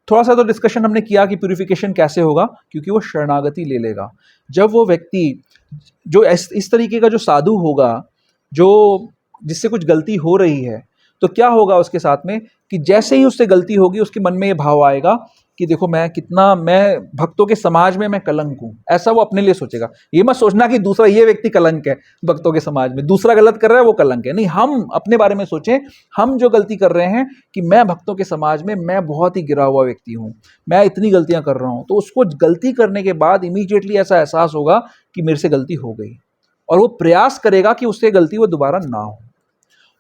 थोड़ा सा तो डिस्कशन हमने किया कि प्यूरिफिकेशन कैसे होगा, क्योंकि वो शरणागति ले लेगा। जब वो व्यक्ति जो इस तरीके का जो साधु होगा, जो जिससे कुछ गलती हो रही है, तो क्या होगा उसके साथ में कि जैसे ही उससे गलती होगी उसके मन में ये भाव आएगा कि देखो मैं भक्तों के समाज में मैं कलंक हूं, ऐसा वो अपने लिए सोचेगा। ये मत सोचना कि दूसरा ये व्यक्ति कलंक है भक्तों के समाज में, दूसरा गलत कर रहा है वो कलंक है, नहीं। हम अपने बारे में सोचें, हम जो गलती कर रहे हैं कि मैं भक्तों के समाज में मैं बहुत ही गिरा हुआ व्यक्ति हूं, मैं इतनी गलतियां कर रहा हूं, तो उसको गलती करने के बाद इमीडिएटली ऐसा एहसास होगा कि मेरे से गलती हो गई, और वो प्रयास करेगा कि उससे गलती वो दोबारा ना हो,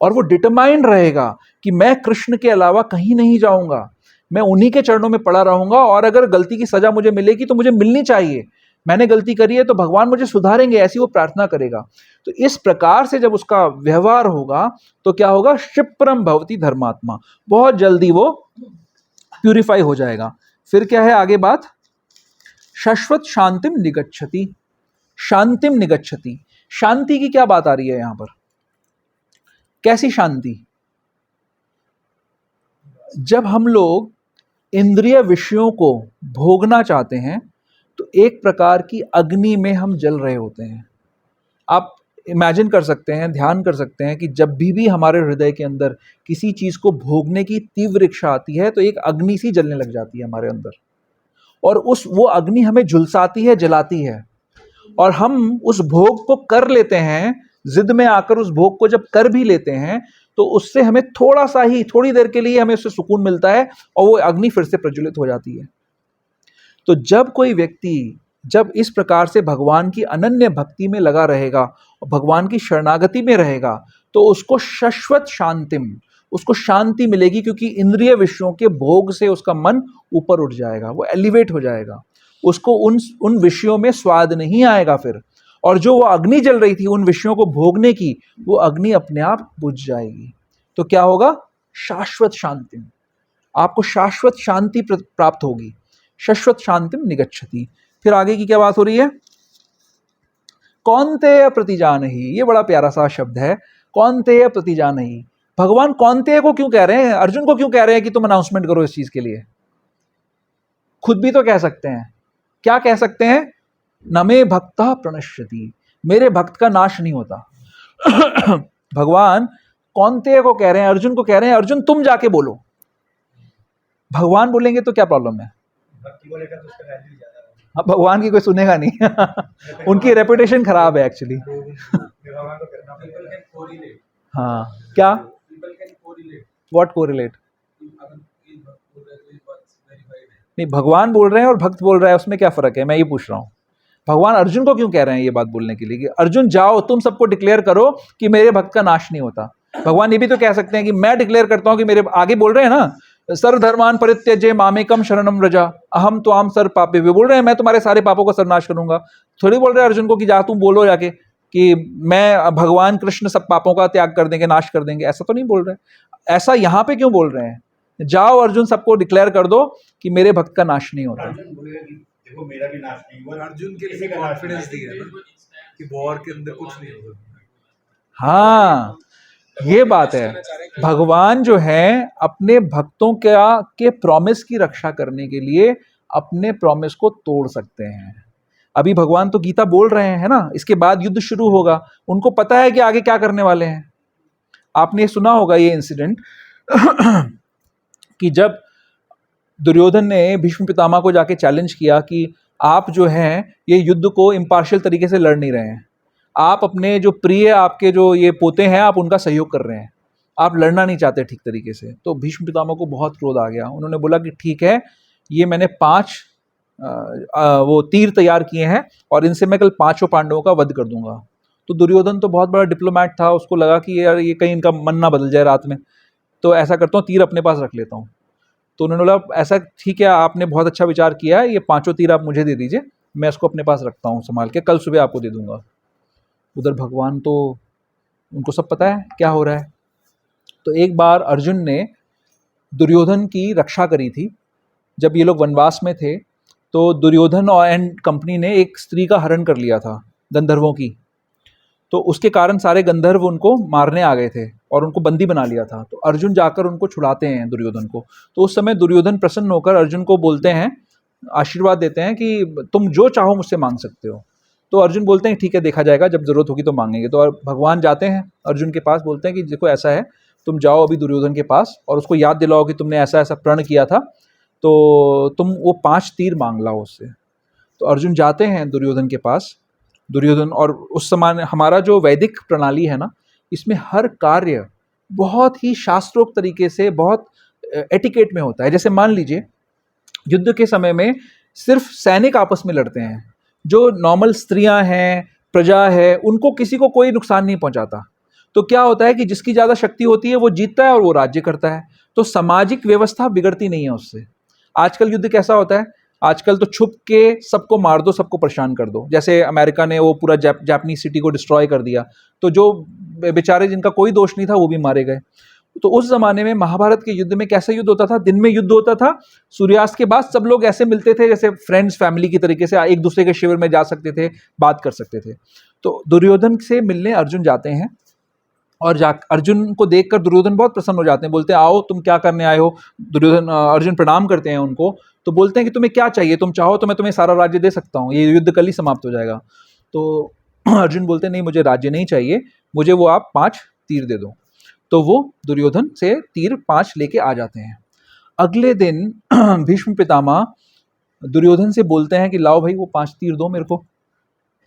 और वो डिटरमाइंड रहेगा कि मैं कृष्ण के अलावा कहीं नहीं जाऊंगा, मैं उन्हीं के चरणों में पड़ा रहूंगा, और अगर गलती की सजा मुझे मिलेगी तो मुझे मिलनी चाहिए, मैंने गलती करी है तो भगवान मुझे सुधारेंगे, ऐसी वो प्रार्थना करेगा। तो इस प्रकार से जब उसका व्यवहार होगा तो क्या होगा, क्षिप्रम भवति धर्मात्मा, बहुत जल्दी वो प्यूरिफाई हो जाएगा। फिर क्या है आगे बात, शाश्वत शांतिम निगच्छति। शांतिम निगच्छति, शांति की क्या बात आ रही है यहां पर? कैसी शांति? जब हम लोग इंद्रिय विषयों को भोगना चाहते हैं तो एक प्रकार की अग्नि में हम जल रहे होते हैं। आप इमेजिन कर सकते हैं, ध्यान कर सकते हैं कि जब भी हमारे हृदय के अंदर किसी चीज़ को भोगने की तीव्र इच्छा आती है तो एक अग्नि सी जलने लग जाती है हमारे अंदर, और वो अग्नि हमें झुलसाती है, जलाती है, और हम उस भोग को कर लेते हैं। जिद में आकर उस भोग को जब कर भी लेते हैं तो उससे हमें थोड़ा सा ही, थोड़ी देर के लिए हमें उससे सुकून मिलता है और वो अग्नि फिर से प्रज्वलित हो जाती है। तो जब कोई व्यक्ति जब इस प्रकार से भगवान की अनन्य भक्ति में लगा रहेगा और भगवान की शरणागति में रहेगा तो उसको शाश्वत शांतिम, उसको शांति मिलेगी, क्योंकि इंद्रिय विषयों के भोग से उसका मन ऊपर उठ जाएगा, वो एलिवेट हो जाएगा, उसको उन विषयों में स्वाद नहीं आएगा फिर, और जो वो अग्नि जल रही थी उन विषयों को भोगने की, वो अग्नि अपने आप बुझ जाएगी। तो क्या होगा? शाश्वत शांति, आपको शाश्वत शांति प्राप्त होगी। शाश्वत शांतिम निगच्छति। फिर आगे की क्या बात हो रही है? कौन्तेय प्रतिजानहि, ये बड़ा प्यारा सा शब्द है, कौन्तेय प्रतिजानहि। भगवान कौन्तेय को क्यों कह रहे हैं, अर्जुन को क्यों कह रहे हैं कि तुम अनाउंसमेंट करो इस चीज के लिए? खुद भी तो कह सकते हैं। क्या कह सकते हैं? न मे भक्तः प्रणश्यति, मेरे भक्त का नाश नहीं होता। भगवान कौन्तेय को कह रहे हैं, अर्जुन को कह रहे हैं, अर्जुन तुम जाके बोलो। भगवान बोलेंगे तो क्या प्रॉब्लम है? भक्ति बोलेगा तो उसका वैल्यू ज्यादा है। अब भगवान की कोई सुनेगा नहीं। उनकी रेपुटेशन खराब है एक्चुअली। भगवान को करना पड़ेगा। हाँ, क्या? What correlate? नहीं, भगवान बोल रहे हैं और भक्त बोल रहा है, उसमें क्या फर्क है? मैं ये पूछ रहा हूँ। भगवान अर्जुन को क्यों कह रहे हैं ये बात बोलने के लिए कि अर्जुन जाओ तुम सबको डिक्लेयर करो कि मेरे भक्त का नाश नहीं होता? भगवान ये भी तो कह सकते हैं कि मैं डिक्लेयर करता हूं कि मेरे, आगे बोल रहे हैं ना, सर्वधर्मान परित्यज्य मामेकम शरणम व्रजा अहम त्वाम सर्व पापेभ्यो, बोल रहे हैं मैं तुम्हारे सारे पापों का सर्वनाश करूंगा। थोड़ी बोल रहे हैं अर्जुन को कि जा तुम बोलो जाके कि मैं भगवान कृष्ण सब पापों का त्याग कर देंगे, नाश कर देंगे, ऐसा तो नहीं बोल रहे। ऐसा यहाँ पे क्यों बोल रहे हैं? जाओ अर्जुन सबको डिक्लेयर कर दो कि मेरे भक्त का नाश नहीं होता। अर्जुन बोलेगा कि देखो मेरा भी नाश नहीं हुआ। अर्जुन के लिए कॉन्फिडेंस दिया ना कि वॉर के अंदर कुछ नहीं होगा। हाँ, ये बात है। भगवान जो है अपने भक्तों के प्रॉमिस की रक्षा करने के लिए अपने प्रॉमिस को तोड़ सकते हैं। अभी भगवान तो गीता बोल रहे हैं ना, इसके बाद युद्ध शुरू होगा, उनको पता है कि आगे क्या करने वाले हैं। आपने सुना होगा ये इंसिडेंट कि जब दुर्योधन ने भीष्म पितामह को जाके चैलेंज किया कि आप जो हैं ये युद्ध को इम्पार्शियल तरीके से लड़ नहीं रहे हैं, आप अपने जो प्रिय आपके जो ये पोते हैं आप उनका सहयोग कर रहे हैं, आप लड़ना नहीं चाहते ठीक तरीके से। तो भीष्म पितामह को बहुत क्रोध आ गया। उन्होंने बोला कि ठीक है, ये मैंने 5 वो तीर तैयार किए हैं और इनसे मैं कल 5 पांडवों का वध कर दूंगा। तो दुर्योधन तो बहुत बड़ा डिप्लोमैट था, उसको लगा कि यार ये कहीं इनका मन ना बदल जाए रात में, तो ऐसा करता हूँ तीर अपने पास रख लेता हूँ। तो उन्होंने बोला ऐसा ठीक है, आपने बहुत अच्छा विचार किया है, ये 5 तीर आप मुझे दे दीजिए, मैं इसको अपने पास रखता हूँ संभाल के, कल सुबह आपको दे दूंगा। उधर भगवान तो उनको सब पता है क्या हो रहा है। तो एक बार अर्जुन ने दुर्योधन की रक्षा करी थी। जब ये लोग वनवास में थे तो दुर्योधन और एंड कंपनी ने एक स्त्री का हरण कर लिया था, गंधर्वों की। तो उसके कारण सारे गंधर्व उनको मारने आ गए थे और उनको बंदी बना लिया था। तो अर्जुन जाकर उनको छुड़ाते हैं दुर्योधन को। तो उस समय दुर्योधन प्रसन्न होकर अर्जुन को बोलते हैं, आशीर्वाद देते हैं कि तुम जो चाहो मुझसे मांग सकते हो। तो अर्जुन बोलते हैं ठीक है, देखा जाएगा, जब जरूरत होगी तो मांगेंगे। तो भगवान जाते हैं अर्जुन के पास, बोलते हैं कि देखो ऐसा है, तुम जाओ अभी दुर्योधन के पास और उसको याद दिलाओ कि तुमने ऐसा ऐसा प्रण किया था, तो तुम वो 5 तीर मांग लाओ उससे। तो अर्जुन जाते हैं दुर्योधन के पास। दुर्योधन, और उस समय हमारा जो वैदिक प्रणाली है ना, इसमें हर कार्य बहुत ही शास्त्रोक्त तरीके से, बहुत एटिकेट में होता है। जैसे मान लीजिए युद्ध के समय में सिर्फ सैनिक आपस में लड़ते हैं, जो नॉर्मल स्त्रियां हैं, प्रजा है, उनको किसी को कोई नुकसान नहीं पहुंचाता। तो क्या होता है कि जिसकी ज़्यादा शक्ति होती है वो जीतता है और वो राज्य करता है। तो सामाजिक व्यवस्था बिगड़ती नहीं है उससे। आजकल युद्ध कैसा होता है, आजकल तो छुप के सबको मार दो, सबको परेशान कर दो। जैसे अमेरिका ने वो पूरा जापानीज सिटी को डिस्ट्रॉय कर दिया, तो जो बेचारे जिनका कोई दोष नहीं था वो भी मारे गए। तो उस जमाने में महाभारत के युद्ध में कैसा युद्ध होता था, दिन में युद्ध होता था, सूर्यास्त के बाद सब लोग ऐसे मिलते थे जैसे फ्रेंड्स, फैमिली की तरीके से एक दूसरे के शिविर में जा सकते थे, बात कर सकते थे। तो दुर्योधन से मिलने अर्जुन जाते हैं और जा अर्जुन को देखकर दुर्योधन बहुत प्रसन्न हो जाते हैं, बोलते हैं आओ तुम क्या करने आए हो। अर्जुन प्रणाम करते हैं उनको, तो बोलते हैं कि तुम्हें क्या चाहिए, तुम चाहो तो मैं तुम्हें सारा राज्य दे सकता हूँ, ये युद्ध कल ही समाप्त हो जाएगा। तो अर्जुन बोलते हैं नहीं मुझे राज्य नहीं चाहिए, मुझे वो आप 5 तीर दे दो। तो वो दुर्योधन से तीर 5 लेके आ जाते हैं। अगले दिन भीष्म पितामह दुर्योधन से बोलते हैं कि लाओ भाई वो 5 तीर दो मेरे को।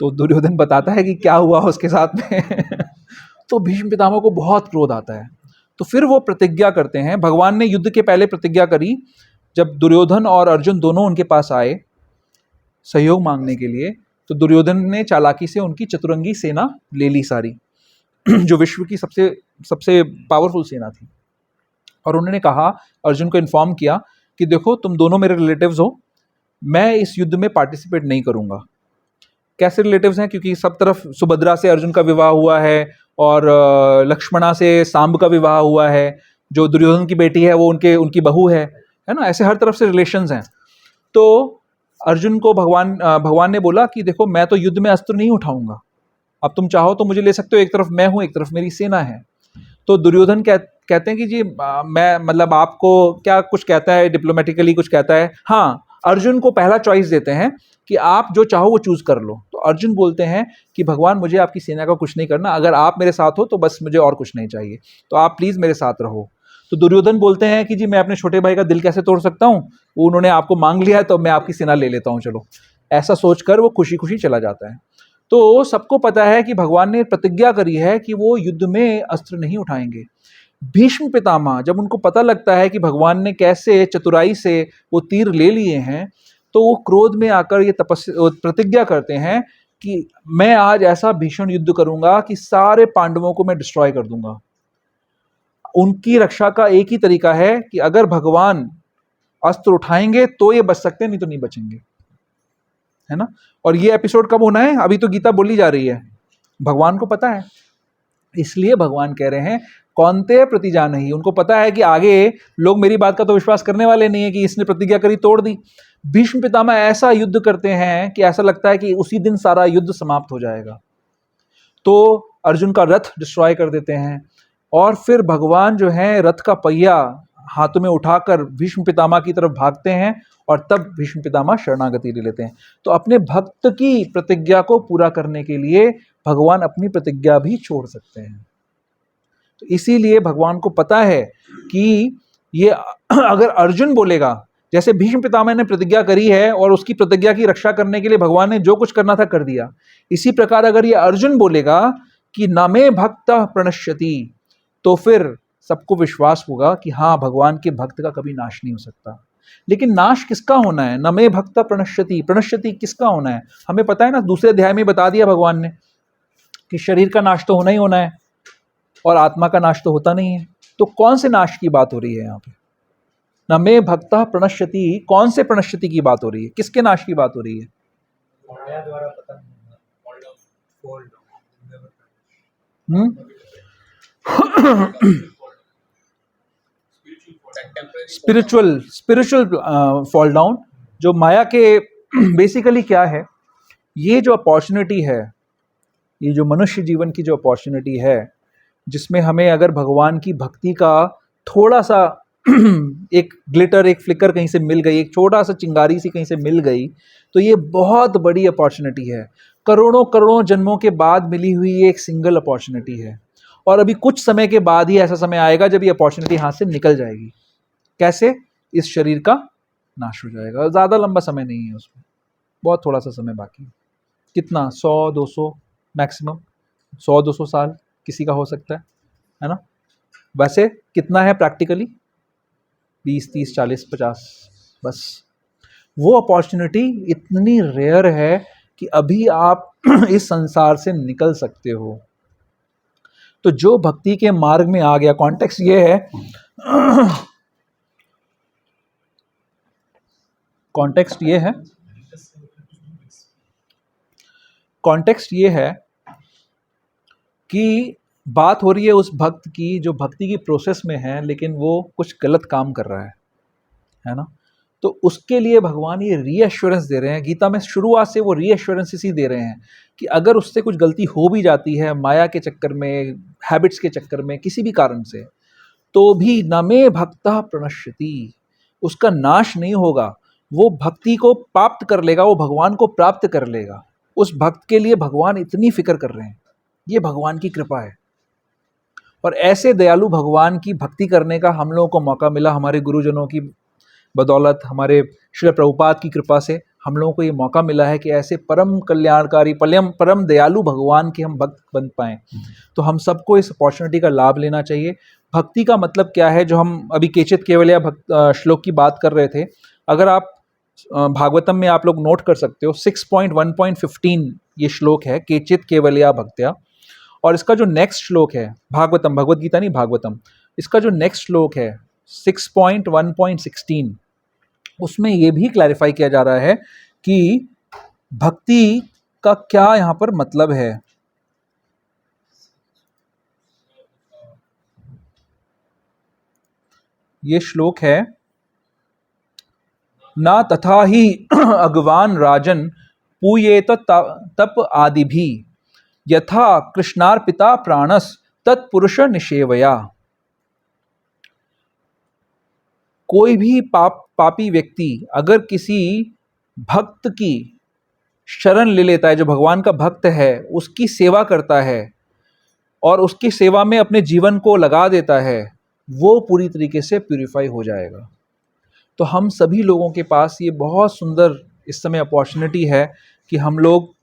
तो दुर्योधन बताता है कि क्या हुआ उसके साथ में तो भीष्म पितामह को बहुत क्रोध आता है। तो फिर वो प्रतिज्ञा करते हैं, भगवान ने युद्ध के पहले प्रतिज्ञा करी, जब दुर्योधन और अर्जुन दोनों उनके पास आए सहयोग मांगने के लिए, तो दुर्योधन ने चालाकी से उनकी चतुरंगी सेना ले ली सारी जो विश्व की सबसे सबसे पावरफुल सेना थी। और उन्होंने कहा, अर्जुन को इन्फॉर्म किया कि देखो तुम दोनों मेरे रिलेटिव्स हो, मैं इस युद्ध में पार्टिसिपेट नहीं करूंगा। कैसे रिलेटिव्स हैं? क्योंकि सब तरफ सुभद्रा से अर्जुन का विवाह हुआ है और लक्ष्मणा से सांब का विवाह हुआ है, जो दुर्योधन की बेटी है वो उनकी बहू है ना, ऐसे हर तरफ से रिलेशंस हैं। तो अर्जुन को भगवान ने बोला कि देखो मैं तो युद्ध में अस्त्र नहीं उठाऊंगा, अब तुम चाहो तो मुझे ले सकते हो, एक तरफ मैं हूँ एक तरफ मेरी सेना है। तो दुर्योधन कहते हैं कि जी मैं मतलब आपको क्या कुछ कहता है, डिप्लोमेटिकली कुछ कहता है, हाँ अर्जुन को पहला चॉइस देते हैं कि आप जो चाहो वो चूज कर लो। तो अर्जुन बोलते हैं कि भगवान मुझे आपकी सेना का कुछ नहीं करना, अगर आप मेरे साथ हो तो बस मुझे और कुछ नहीं चाहिए, तो आप प्लीज मेरे साथ रहो। तो दुर्योधन बोलते हैं कि जी मैं अपने छोटे भाई का दिल कैसे तोड़ सकता हूँ, उन्होंने आपको मांग लिया है तो मैं आपकी सेना ले लेता हूँ, चलो। ऐसा सोचकर वो खुशी खुशी चला जाता है। तो सबको पता है कि भगवान ने प्रतिज्ञा करी है कि वो युद्ध में अस्त्र नहीं उठाएंगे। भीष्म पितामह जब उनको पता लगता है कि भगवान ने कैसे चतुराई से वो तीर ले लिए हैं, तो वो क्रोध में आकर ये प्रतिज्ञा करते हैं कि मैं आज ऐसा भीषण युद्ध करूंगा कि सारे पांडवों को मैं डिस्ट्रॉय कर दूंगा। उनकी रक्षा का एक ही तरीका है कि अगर भगवान अस्त्र उठाएंगे तो ये बच सकते हैं, नहीं तो नहीं बचेंगे, है ना। और ये एपिसोड कब होना है? अभी तो गीता बोली जा रही है, भगवान को पता है, इसलिए भगवान कह रहे हैं कौन्तेय प्रतिजानहि। उनको पता है कि आगे लोग मेरी बात का तो विश्वास करने वाले नहीं है कि इसने प्रतिज्ञा करी तोड़ दी। भीष्म पितामह ऐसा युद्ध करते हैं कि ऐसा लगता है कि उसी दिन सारा युद्ध समाप्त हो जाएगा। तो अर्जुन का रथ डिस्ट्रॉय कर देते हैं और फिर भगवान जो है रथ का पहिया हाथों में उठाकर भीष्म पितामह की तरफ भागते हैं और तब भीष्म पितामह शरणागति ले लेते हैं। तो अपने भक्त की प्रतिज्ञा को पूरा करने के लिए भगवान अपनी प्रतिज्ञा भी छोड़ सकते हैं। तो इसीलिए भगवान को पता है कि ये अगर अर्जुन बोलेगा, जैसे भीष्म पितामह ने प्रतिज्ञा करी है और उसकी प्रतिज्ञा की रक्षा करने के लिए भगवान ने जो कुछ करना था कर दिया, इसी प्रकार अगर ये अर्जुन बोलेगा कि न मे भक्तः प्रणश्यति, तो फिर सबको विश्वास होगा कि हाँ भगवान के भक्त का कभी नाश नहीं हो सकता। लेकिन नाश किसका होना है? न मे भक्तः प्रणश्यति, प्रणश्यति किसका होना है? हमें पता है ना, दूसरे अध्याय में बता दिया भगवान ने कि शरीर का नाश तो होना ही होना है और आत्मा का नाश तो होता नहीं है। तो कौन से नाश की बात हो रही है यहाँ पे? न मे भक्तः प्रणश्यति, कौन से प्रणश्यति की बात हो रही है? किसके नाश की बात हो रही है? माया द्वारा पता नहीं होगा। Fall down. Never spiritual fall down, जो माया के बेसिकली क्या है, ये जो अपॉर्चुनिटी है, ये जो मनुष्य जीवन की जो अपॉर्चुनिटी है, जिसमें हमें अगर भगवान की भक्ति का थोड़ा सा एक ग्लिटर, एक फ्लिकर कहीं से मिल गई, एक छोटा सा चिंगारी सी कहीं से मिल गई, तो ये बहुत बड़ी अपॉर्चुनिटी है। करोड़ों करोड़ों जन्मों के बाद मिली हुई ये एक सिंगल अपॉर्चुनिटी है। और अभी कुछ समय के बाद ही ऐसा समय आएगा जब ये अपॉर्चुनिटी हाथ से निकल जाएगी। कैसे? इस शरीर का नाश हो जाएगा। ज़्यादा लंबा समय नहीं है उसमें, बहुत थोड़ा सा समय बाकी। कितना? 100-200 मैक्सिमम, 100-200 साल किसी का हो सकता है ना। वैसे कितना है प्रैक्टिकली? 20, 30, 40, 50, बस। वो अपॉर्चुनिटी इतनी रेयर है कि अभी आप इस संसार से निकल सकते हो। तो जो भक्ति के मार्ग में आ गया, कॉन्टेक्स्ट ये है कॉन्टेक्स्ट ये है कि बात हो रही है उस भक्त की जो भक्ति की प्रोसेस में है, लेकिन वो कुछ गलत काम कर रहा है ना। तो उसके लिए भगवान ये रीएश्योरेंस दे रहे हैं। गीता में शुरुआत से वो रीएश्योरेंसेस ही दे रहे हैं कि अगर उससे कुछ गलती हो भी जाती है माया के चक्कर में, हैबिट्स के चक्कर में, किसी भी कारण से, तो भी न मे भक्ता प्रणश्यति, उसका नाश नहीं होगा। वो भक्ति को प्राप्त कर लेगा, वो भगवान को प्राप्त कर लेगा। उस भक्त के लिए भगवान इतनी फिक्र कर रहे हैं, ये भगवान की कृपा है। और ऐसे दयालु भगवान की भक्ति करने का हम लोगों को मौका मिला हमारे गुरुजनों की बदौलत, हमारे श्रील प्रभुपाद की कृपा से हम लोगों को ये मौका मिला है कि ऐसे परम कल्याणकारी परम दयालु भगवान के हम भक्त बन पाएँ। तो हम सबको इस अपॉर्चुनिटी का लाभ लेना चाहिए। भक्ति का मतलब क्या है, जो हम अभी केचित केवलिया श्लोक की बात कर रहे थे, अगर आप भागवतम में आप लोग नोट कर सकते हो 6.1.15 ये श्लोक है, केचित केवलिया भक्त्या। और इसका जो नेक्स्ट श्लोक है, भागवतम, भगवद गीता नहीं, भागवतम, इसका जो नेक्स्ट श्लोक है 6.1.16, उसमें ये भी क्लैरिफाई किया जा रहा है कि भक्ति का क्या यहाँ पर मतलब है। ये श्लोक है, ना तथा ही अगवान राजन पूयेत तप आदि भी, यथा कृष्णार्पिता प्राणस तत्पुरुष निषेवया। कोई भी पापी व्यक्ति अगर किसी भक्त की शरण ले लेता है, जो भगवान का भक्त है, उसकी सेवा करता है और उसकी सेवा में अपने जीवन को लगा देता है, वो पूरी तरीके से प्यूरिफाई हो जाएगा। तो हम सभी लोगों के पास ये बहुत सुंदर इस समय अपॉर्चुनिटी है कि हम लोग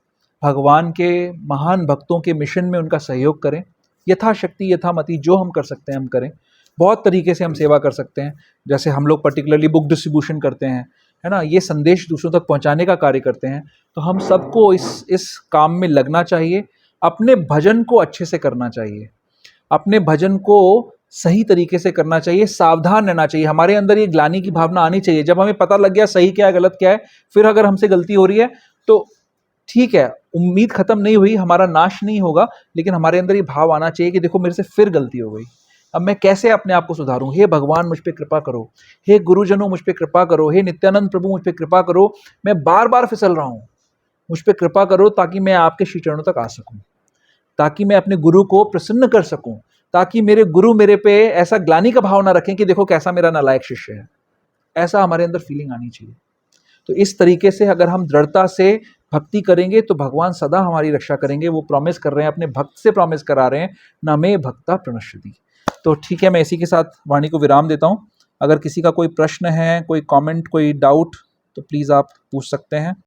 भगवान के महान भक्तों के मिशन में उनका सहयोग करें। यथाशक्ति यथामति जो हम कर सकते हैं हम करें। बहुत तरीके से हम सेवा कर सकते हैं, जैसे हम लोग पर्टिकुलरली बुक डिस्ट्रीब्यूशन करते हैं, है ना, ये संदेश दूसरों तक पहुंचाने का कार्य करते हैं। तो हम सबको इस काम में लगना चाहिए। अपने भजन को अच्छे से करना चाहिए, अपने भजन को सही तरीके से करना चाहिए, सावधान रहना चाहिए। हमारे अंदर ये ग्लानि की भावना आनी चाहिए। जब हमें पता लग गया सही क्या है गलत क्या है, फिर अगर हमसे गलती हो रही है तो ठीक है, उम्मीद खत्म नहीं हुई, हमारा नाश नहीं होगा, लेकिन हमारे अंदर ये भाव आना चाहिए कि देखो मेरे से फिर गलती हो गई, अब मैं कैसे अपने आप को सुधारूं। हे भगवान मुझ पे कृपा करो, हे गुरुजनों मुझ पे कृपा करो, हे नित्यानंद प्रभु मुझ पे कृपा करो, मैं बार बार फिसल रहा हूँ, मुझ पे कृपा करो ताकि मैं आपके श्री चरणों तक आ सकूं, ताकि मैं अपने गुरु को प्रसन्न कर सकूं, ताकि मेरे गुरु मेरे पे ऐसा ग्लानि का भाव ना रखें कि देखो कैसा मेरा नालायक शिष्य है। ऐसा हमारे अंदर फीलिंग आनी चाहिए। तो इस तरीके से अगर हम दृढ़ता से भक्ति करेंगे तो भगवान सदा हमारी रक्षा करेंगे। वो प्रॉमिस कर रहे हैं, अपने भक्त से प्रॉमिस करा रहे हैं, न मे भक्ता प्रणश्यति। तो ठीक है, मैं इसी के साथ वाणी को विराम देता हूँ। अगर किसी का कोई प्रश्न है, कोई कमेंट, कोई डाउट, तो प्लीज़ आप पूछ सकते हैं।